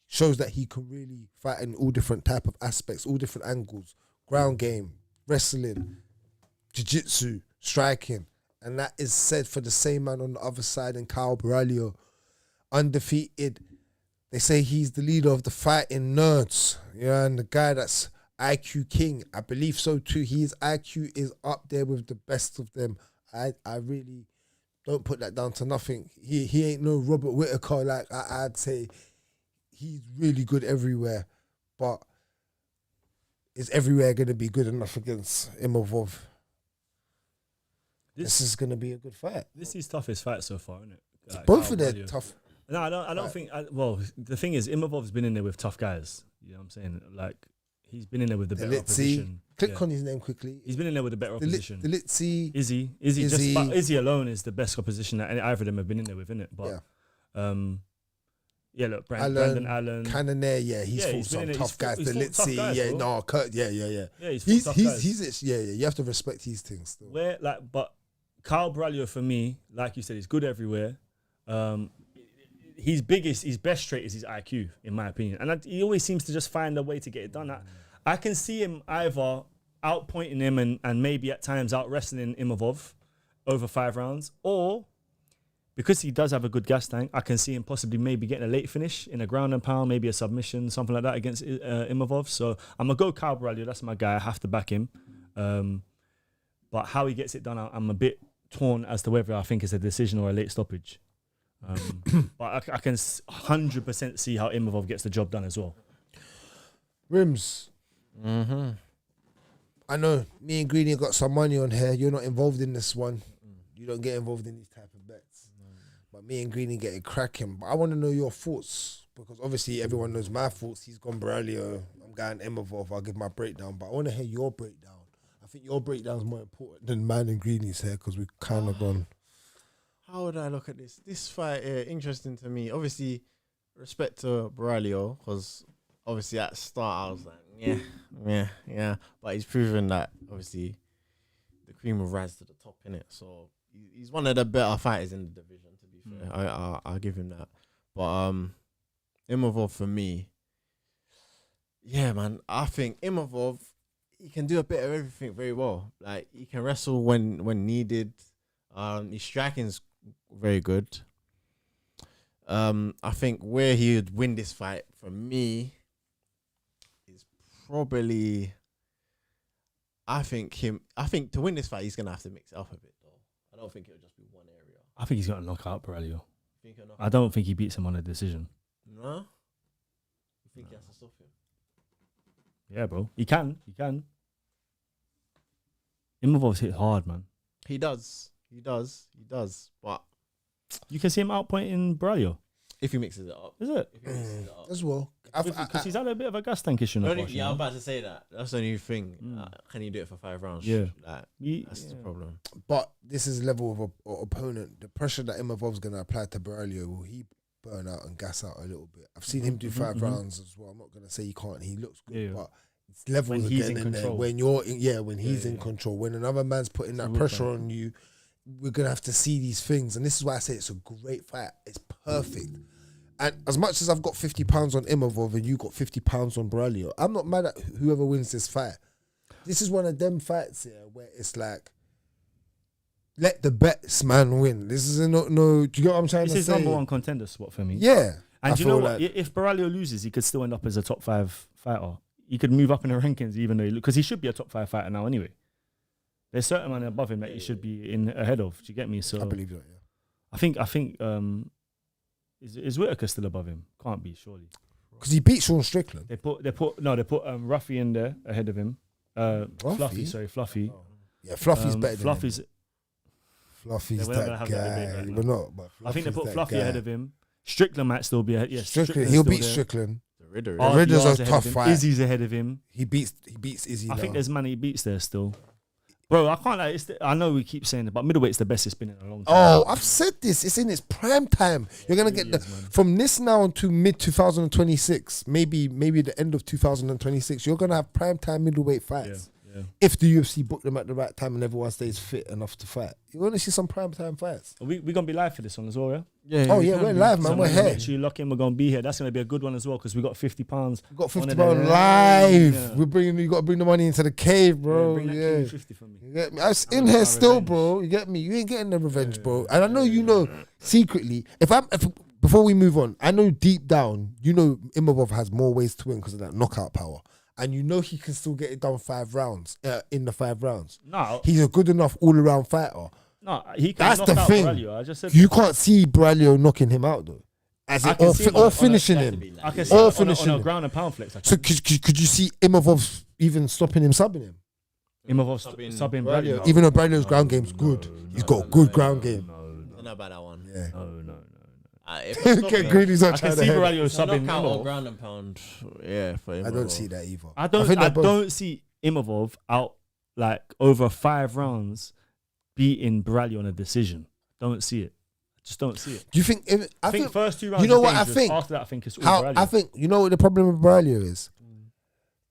shows that he can really fight in all different type of aspects, all different angles, ground game, wrestling, jiu-jitsu, striking. And that is said for the same man on the other side in Kyle Borralho. Undefeated. They say he's the leader of the fighting nerds. Yeah, and the guy that's IQ king. I believe so too. His IQ is up there with the best of them. I really don't put that down to nothing. He ain't no Robert Whittaker. Like I'd say he's really good everywhere. But is everywhere going to be good enough against Imavov? This is going to be a good fight. This is his toughest fight so far, isn't it? Like, both of them tough. No, I don't think. Well, the thing is, Imavov's been in there with tough guys. You know what I'm saying? Like, he's been in there with the better opposition. Click on his name quickly. He's been in there with the better opposition. The Litzy. Izzy alone is the best opposition that either of them have been in there with, innit? But, look, Brandon Allen. Cannonier, he's fought some tough guys. The Litzy, Kurt, yeah. He's you have to respect his things still. But Kyle Borralho, for me, like you said, he's good everywhere. His best trait is his IQ, in my opinion. And he always seems to just find a way to get it done. I can see him either outpointing him and maybe at times out-wrestling Imavov over 5 rounds, or because he does have a good gas tank, I can see him possibly maybe getting a late finish in a ground and pound, maybe a submission, something like that against Imavov. So I'm going to go Kyle Borralho. That's my guy. I have to back him. But how he gets it done, I'm a bit torn as to whether I think it's a decision or a late stoppage. But I can 100% see how Imavov gets the job done as well. Rims. I know me and Greeny got some money on here. You're not involved in this one. You don't get involved in these type of bets. But me and Greeny get it cracking. But I want to know your thoughts because obviously everyone knows my thoughts. He's gone Borralho. I'm going Imavov. I'll give my breakdown. But I want to hear your breakdown. I think your breakdown is more important than mine and Greeny's here because we've kind of gone. How would I look at this? This fight, interesting to me. Obviously, respect to Borralho, because obviously at the start I was like, yeah. But he's proven that obviously the cream will rise to the top, innit? So he's one of the better fighters in the division, to be fair. I'll give him that. But Imavov for me, yeah, man. I think Imavov, he can do a bit of everything very well. Like, he can wrestle when needed. His striking's very good. I think where he would win this fight for me is probably. I think to win this fight, he's gonna have to mix it up a bit, though. I don't think it'll just be one area. I think he's gonna knock out Borralho. I don't think he beats him on a decision. No? You think he has to stop him? Yeah, bro. He can. Imavov's hit hard, man. He does. But you can see him outpointing Borralho. If he mixes it up. Is it? If he mixes it up. As well. Because he's had a bit of a gas tank issue. Yeah, I'm about to say that. That's the new thing. Can you do it for 5 rounds? Yeah. That's the problem. But this is level of opponent. The pressure that Imavov's going to apply to Borralho, will he burn out and gas out a little bit? I've seen him do 5 rounds as well. I'm not going to say he can't. He looks good, but it's levels again in there. When you're when he's in control. When another man's putting that pressure on you, we're going to have to see these things. And this is why I say it's a great fight. It's perfect. And as much as I've got £50 on Imavov and you got £50 on Borralho, I'm not mad at whoever wins this fight. This is one of them fights here where it's like, let the bets man win. This is no. Do you get what I'm trying to say? This is number 1 contender spot for me. Yeah. And do you know what? If Borralho loses, he could still end up as a top 5 fighter. He could move up in the rankings, even though because he should be a top 5 fighter now anyway. There's certain man above him that he should be in ahead of. Do you get me? So I believe that. Yeah. I think is Whittaker still above him? Can't be, surely. Because he beat Sean Strickland. They put Ruffy in there ahead of him. Fluffy. Oh. Yeah, Fluffy's better than Fluffy's. him. Fluffy's Yeah, we're not gonna that have that guy. debate right now. We're not. But I think they Fluffy's put that Fluffy guy. ahead of him. Strickland might still be ahead. Yes, Strickland. He'll beat there. Strickland. The Ridder. Oh, Ridder's RDR's a ahead tough of him. fight. Izzy's ahead of him. He beats Izzy. I think now. there's man he beats there still. Bro, I can't like. I know we keep saying it, but middleweight's the best it's been in a long time. Oh, I've said this. It's in its prime time. You're gonna get from this now to mid 2026, maybe the end of 2026. You're gonna have prime time middleweight fights. Yeah. If the UFC book them at the right time and everyone stays fit enough to fight, you're gonna see some prime time fights. We gonna be live for this one as well, yeah. Oh yeah, we're live, man. So We're here. make sure you lock in. We're gonna be here. That's gonna be a good one as well because we got £50. We got on 50 it pound there. live. Yeah. We're bringing. You got to bring the money into the cave, bro. Bring that Yeah. Q50 for me. You get me? I was I'm in gonna here have still, revenge. bro. You get me? You ain't getting the revenge, bro. And I know you know secretly. If before we move on, I know deep down, you know Imavov has more ways to win because of that knockout power, and you know he can still get it done 5 rounds in the 5 rounds. No, He's a good enough all around fighter. he can That's knock the out thing. Borralho. I just said You can't see Borralho knocking him out though, as I in, can see him or on a- finishing him. I can see Or on finishing a him. ground and pound flex. So could you see Imavov even stopping him, subbing him? Imavov Subbing subbing Borralho. Borralho. Even though Borralho's ground game's good, he's got a good ground game. I don't know about that one. Yeah. No. If I'm Okay, stopping, Greenies are I can trying see to head. Borralho it's a subbing knockout or Imavov. ground and pound. Yeah, for him. I don't see that either. I think they're both- don't see Imavov out like over 5 rounds beating Borralho on a decision. Don't see it. Just don't see it. Do you think? I think first 2 rounds. You know is what I dangerous. think? After that, I think it's all How Borralho. I think you know what the problem with Borralho is.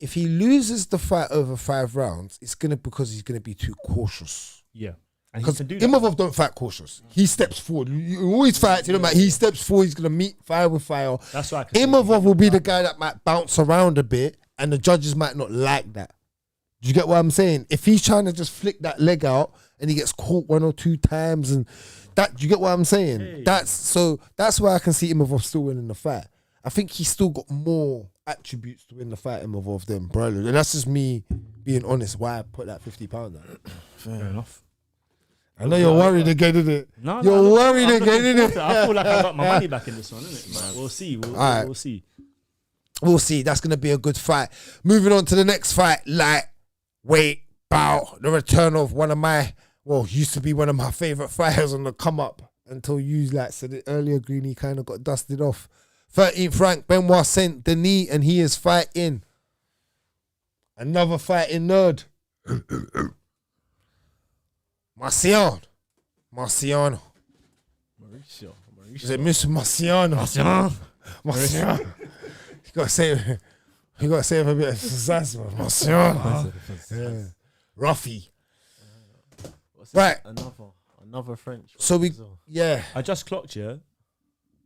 If he loses the fight over 5 rounds, it's because he's gonna be too cautious. Yeah, and he Because can do that. Imavov don't fight cautious. He steps forward. You always fight. You know, he steps forward. He's gonna meet fire with fire. That's why I can see Imavov will be the guy that might bounce around a bit, and the judges might not like that. Do you get what I'm saying? If he's trying to just flick that leg out and he gets caught 1 or 2 times, and that, do you get what I'm saying? Hey. That's why I can see Imavov still winning the fight. I think he's still got more attributes to win the fight Imavov than Borralho, and that's just me being honest. Why I put that £50 on. Fair enough. I know you're worried again, innit? No, You're worried I'm again, looking forward innit? to it. I feel like I got my money back in this one, innit? We'll see. Alright. We'll see. We'll see. That's gonna be a good fight. Moving on to the next fight, lightweight bout. The return of used to be one of my favorite fighters on the come up until you said it earlier. Greeny kind of got dusted off. 13th rank Benoit Saint Denis, and he is fighting another fighting nerd. Marciano. Mauricio. Is it Mr. Marciano? Marciano. You gotta say it with a bit of sass, man. Marciano. Yeah. Ruffy. What's Right. Another French. So yeah. I just clocked you.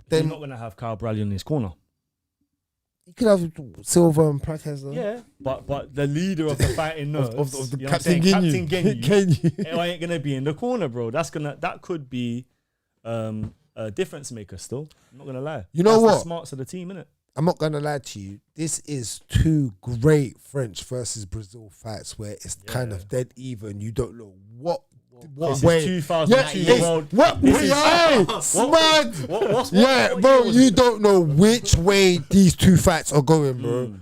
Then You're not gonna have Kyle Borralho in his corner. you could have Silva and Prates though. Yeah, but the leader of the fighting nerds, Of the you know what Captain I'm saying? Ginyu. Captain Ginyu, Kenyu. it ain't gonna be in the corner, bro. That could be a difference maker. Still, I'm not gonna lie. You know That's what? The smarts of the team, innit? I'm not gonna lie to you. This is 2 great French versus Brazil fights where it's kind of dead even. You don't know what This way. is 2002 it's- world. What? This is- Smart. What Yeah, year bro, was you it? don't know which way these 2 fights are going, bro.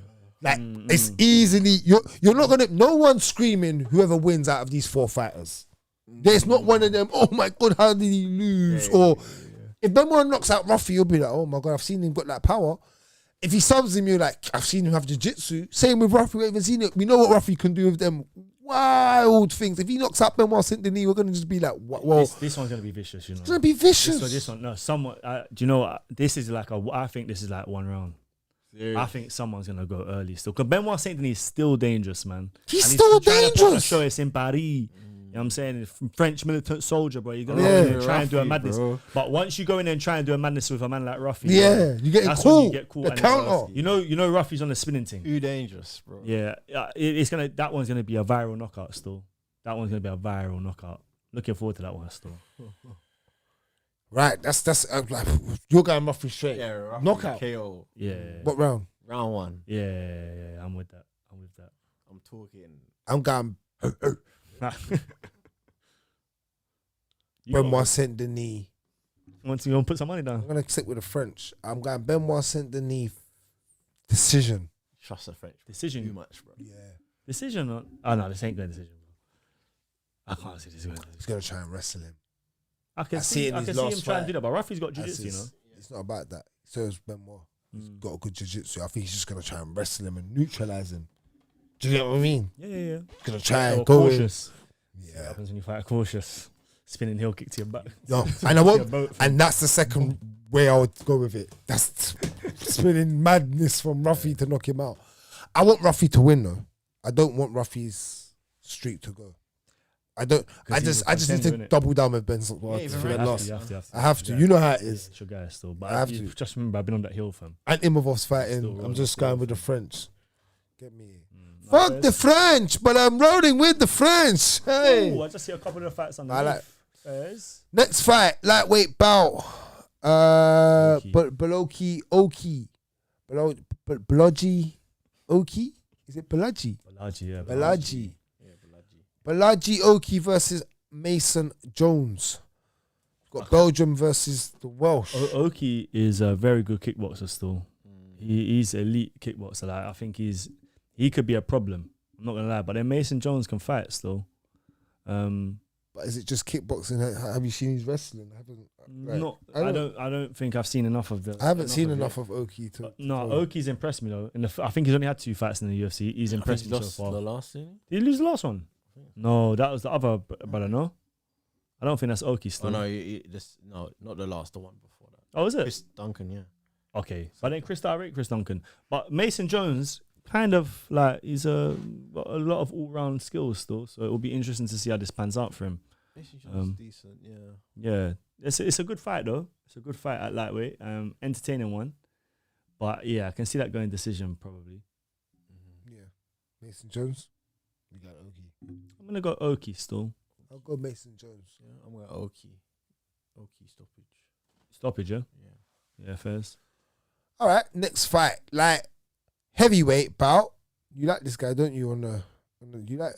It's easily you're not gonna. No one's screaming whoever wins out of these 4 fighters. There's not one of them. Oh my god, how did he lose? Or if Benoit knocks out Ruffy, you'll be like, oh my god, I've seen him got that power. If he subs him, you're like, I've seen him have jiu-jitsu. Same with Ruffy, we haven't seen it. We know what Ruffy can do with them wild things. If he knocks out Benoit Saint Denis, we're gonna just be like, well, This one's gonna be vicious, you know. it's gonna be vicious. This one, no, someone. Do you know what? This is like I think this is like 1 round. I think someone's gonna go early still. Because Benoit Saint Denis is still dangerous, man. He's And still trying to put dangerous. a show us in Paris. You know what I'm saying? French militant soldier, bro. You're gonna Yeah. go in there and try and do a Ruffy, madness. bro. But once you go in there and try and do a madness with a man like Ruffy, Yeah, bro, you're getting that's when caught. you get caught. The and counter. You know Ruffy's on the spinning thing. Too dangerous, bro. Yeah, it's gonna. That one's gonna be a viral knockout still. That one's gonna be a viral knockout. Looking forward to that one still. Right, that's like you're going Ruffy straight. Yeah, Ruffy, Knockout. KO. Yeah, What round? Round 1. yeah. I'm with that. I'm talking. I'm going Benoit Saint Denis. Once you gonna put some money down. I'm gonna stick with the French. I'm going Benoit Saint Denis decision. Trust the French. Decision. Too much, bro. Yeah, Decision. Oh no, this ain't going decision, bro. I can't see this going he's gonna try and wrestle him. I can I see see. it in I his can see him last trying to fight. do that, but Rafi's got That's jiu-jitsu, you know. his- It's not about that. So is Benoit. He's got a good jiu-jitsu. I think he's just gonna try and wrestle him and neutralize him. Do you get what I mean? Yeah. He's gonna try Or and go in. cautious. What Yeah. happens when you fight cautious? Spinning heel kick to your back. No, and I won't. Your boat. And that's the second way I would go with it. That's spinning madness from Ruffy to knock him out. I want Ruffy to win though. I don't want Ruffy's streak to go. I don't. I he's just a need to contender, innit? double down with Ben Squad even for right the after loss. You have to. I have to. Yeah. You know how it is. It's your guy still, but I have you to. just remember I've been on that hill, fam. And Imavov's fighting. Still I'm rolling, just still going with the French. Get me. Nah, Fuck the French, but I'm rolling with the French. Hey. Ooh, I just see a couple of the fights on the I like- Fairs. Next fight, lightweight bout. Beloki Oki. Belogi Oki? Is it Balaji? Balaji, yeah. Balaji. Yeah, Balaji. Balaji Oki versus Mason Jones. Got Belgium versus the Welsh. Oki is a very good kickboxer still. He's elite kickboxer. Like, I think he could be a problem. I'm not gonna lie, but then Mason Jones can fight still. But is it just kickboxing? Have you seen his wrestling? I haven't. Like, I don't think I've seen enough of the. I haven't seen it. enough of Oki to. No, to- Oki's impressed me though. I think he's only had 2 fights in the UFC. He's impressed me so lost far. the last thing. Did he lose the last one? No, that was the other brother. No, I don't think that's Oki still. Oh no, no, not the last. The one before that. Oh, is it? Chris Duncan, yeah. Okay, but then I rate Chris Duncan. But Mason Jones, kind of like he's got a lot of all-round skills still. So it will be interesting to see how this pans out for him. Mason Jones decent, yeah. Yeah, it's a good fight though. It's a good fight at lightweight. Entertaining one. But yeah, I can see that going decision probably. Yeah. Mason Jones. You got Oki. I'm gonna go Oki still. I'll go Mason Jones. Yeah, I'm going Oki. Oki stoppage. Stoppage, yeah. Yeah. Yeah, fairs. All right, next fight, like heavyweight bout. You like this guy, don't you? You like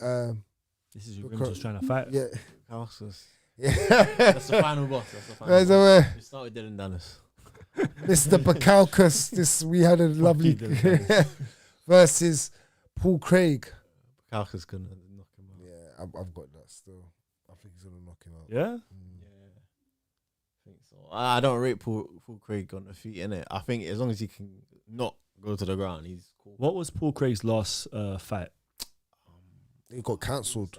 This is who Grims was trying to fight. yeah. Houses. Yeah. That's the final boss. That's the final There's boss. a We started Dylan Dallas. Mr. Bacalcus. This we had a lovely Dylan versus Paul Craig. Kalka's gonna knock him out. Yeah, I've got that still. I think he's gonna knock him out. Yeah? Yeah, I think so. I don't rate Paul Craig on the feet, innit? I think as long as he can not go to the ground, he's cool. What was Paul Craig's last fight? He got cancelled.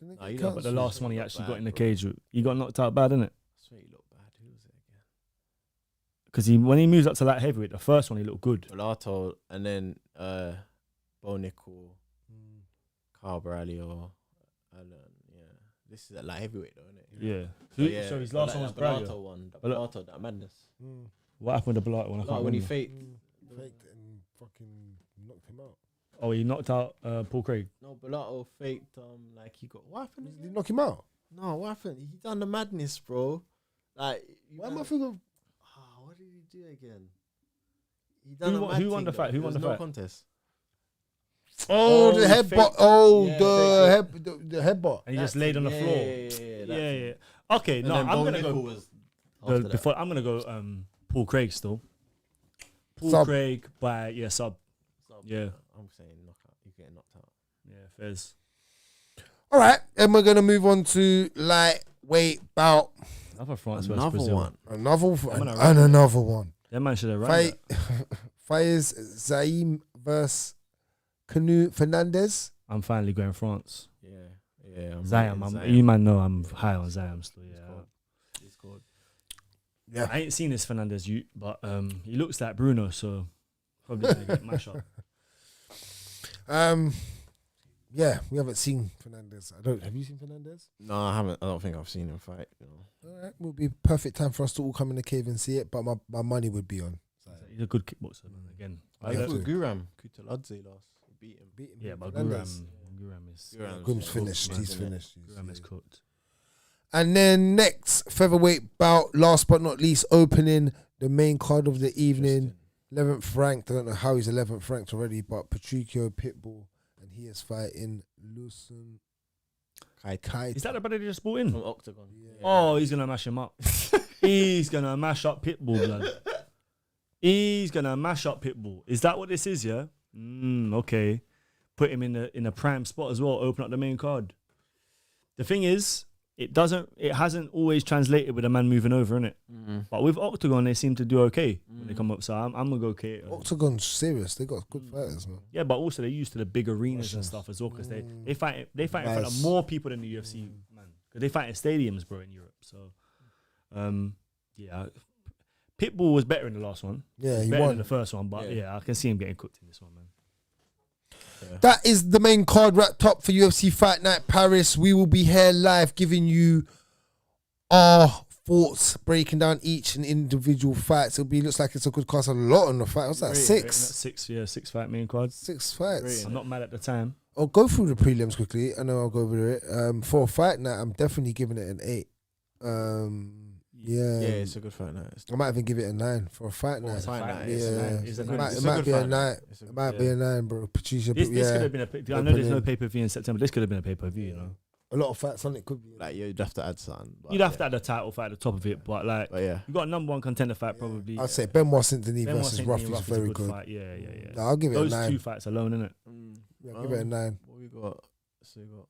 Nah, he But the Cancelled. last one he Looked actually bad, got in the bro. cage, he got knocked out bad, didn't it? I swear he looked bad. Who was it again? Because when he moves up to light heavyweight, the first one he looked good. Borralho, and then Bo Nickel, Borralho, and yeah. This is at light heavyweight though, isn't it? Yeah. So his last one was Borralho. Borralho one. The Borralho, that madness. What happened with the Bellata one? I Like can't when he remember. faked. Faked and fucking knocked him out. Oh, he knocked out Paul Craig. No, Borralho faked. Like he got. What happened? Did he again? knock him out? No, what happened? He done the madness, bro. Like, Why am I thinking? what did he do again? He done Who won the fight? Who won the no fight? contest. Oh, the he headbutt. faked- Oh, Yeah, the headbutt. And he just laid on the floor. Yeah. Okay, no, I'm gonna go. I'm gonna go. Paul Craig still. Paul Sub. Craig by sub. Yeah. I'm saying knockout. You're getting knocked out. Yeah, fairs. All right, and we're gonna move on to lightweight bout. Another France versus Another Brazil. one. Another one. That man should have run. Fight is Zaim versus Canu Fernandez. I'm finally going France. Yeah. I'm Zayam. You man know I'm high on Zayam still. Yeah. He's good. Yeah. I ain't seen this Fernandez, but he looks like Bruno, so probably gonna get mash up. Yeah, we haven't seen Fernandez. Have you seen Fernandez? No, I haven't. I don't think I've seen him fight. All right, will be perfect time for us to all come in the cave and see it. But my money would be on. He's a good kickboxer, man. Again. I I have thought to. Guram Kutaladze last. He beat him. Yeah, but Fernandez. Guram is Grim's finished. man, He's isn't it? finished. Guram is cooked. And then next featherweight bout, last but not least, opening the main card of the evening. 11th ranked. I don't know how he's 11th ranked already, but Patricio Pitbull, and he is fighting Lucen Kai. Is that the brother they just brought in? From Octagon. Oh, he's gonna mash him up. He's gonna mash up Pitbull, blood. He's gonna mash up Pitbull. Is that what this is? Yeah. Okay. Put him in a prime spot as well. Open up the main card. The thing is, it hasn't always translated with a man moving over, innit? But with Octagon, they seem to do okay when they come up. So I'm gonna go okay. Octagon's serious. They got good fighters, man. Yeah, but also they're used to the big arenas and stuff as well, because they fight in front of more people than the UFC, man. Because they fight in stadiums, bro, in Europe. So, yeah, Pitbull was better in the last one. Yeah, he better won in the first one, but yeah, I can see him getting cooked in this one, man. That is the main card wrapped up for UFC Fight Night Paris. We will be here live giving you our thoughts, breaking down each and individual fights. Looks like it's a good cast. A lot on the fight. What's that? Six fight main card. 6 fights. I'm not mad at the time. I'll go through the prelims quickly. I know I'll go over it. For a fight night, I'm definitely giving it an 8. Yeah, it's a good fight night. I might even give it a 9 for a fight night. It might be a 9. It might be a 9, bro. Patricia, this could have been I know there's no pay-per-view in September. This could have been a pay-per-view, you know. A lot of fights on it could be. Like, you'd have to add something. You'd have to add a title fight at the top of it, but yeah, you got a number 1 contender fight probably. I'd say Benoit Saint-Denis versus Ruff is very good. Fight. Yeah. No, I'll give it a 9. Those 2 fights alone, innit? Yeah, give it a 9. What we got? So we got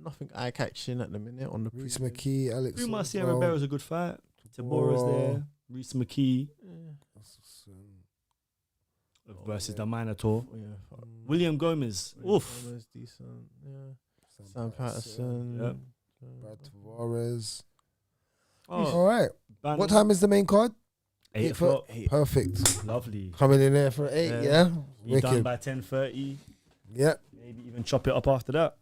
nothing eye-catching at the minute on the Reese McKee, Alex. Marcia Ribeiro's a good fight. Tabora's there. Reese McKee versus the Minotaur. William Gomez. Oof. Gomez, decent. Yeah. Sam Patterson. Brad Tavares. Oh, all right. What time is the main card? 8 o'clock. Perfect. Lovely. Coming in there for 8, yeah? You done by 10:30. Yep. Maybe even chop it up after that.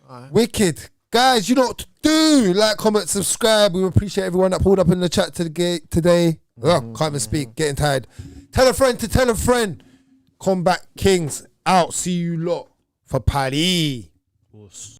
Right. Wicked. Guys, you know what to do. Like, comment, subscribe. We appreciate everyone that pulled up in the chat today. Can't even speak. Getting tired. Tell a friend to tell a friend. Kombat Kings out. See you lot for Paris.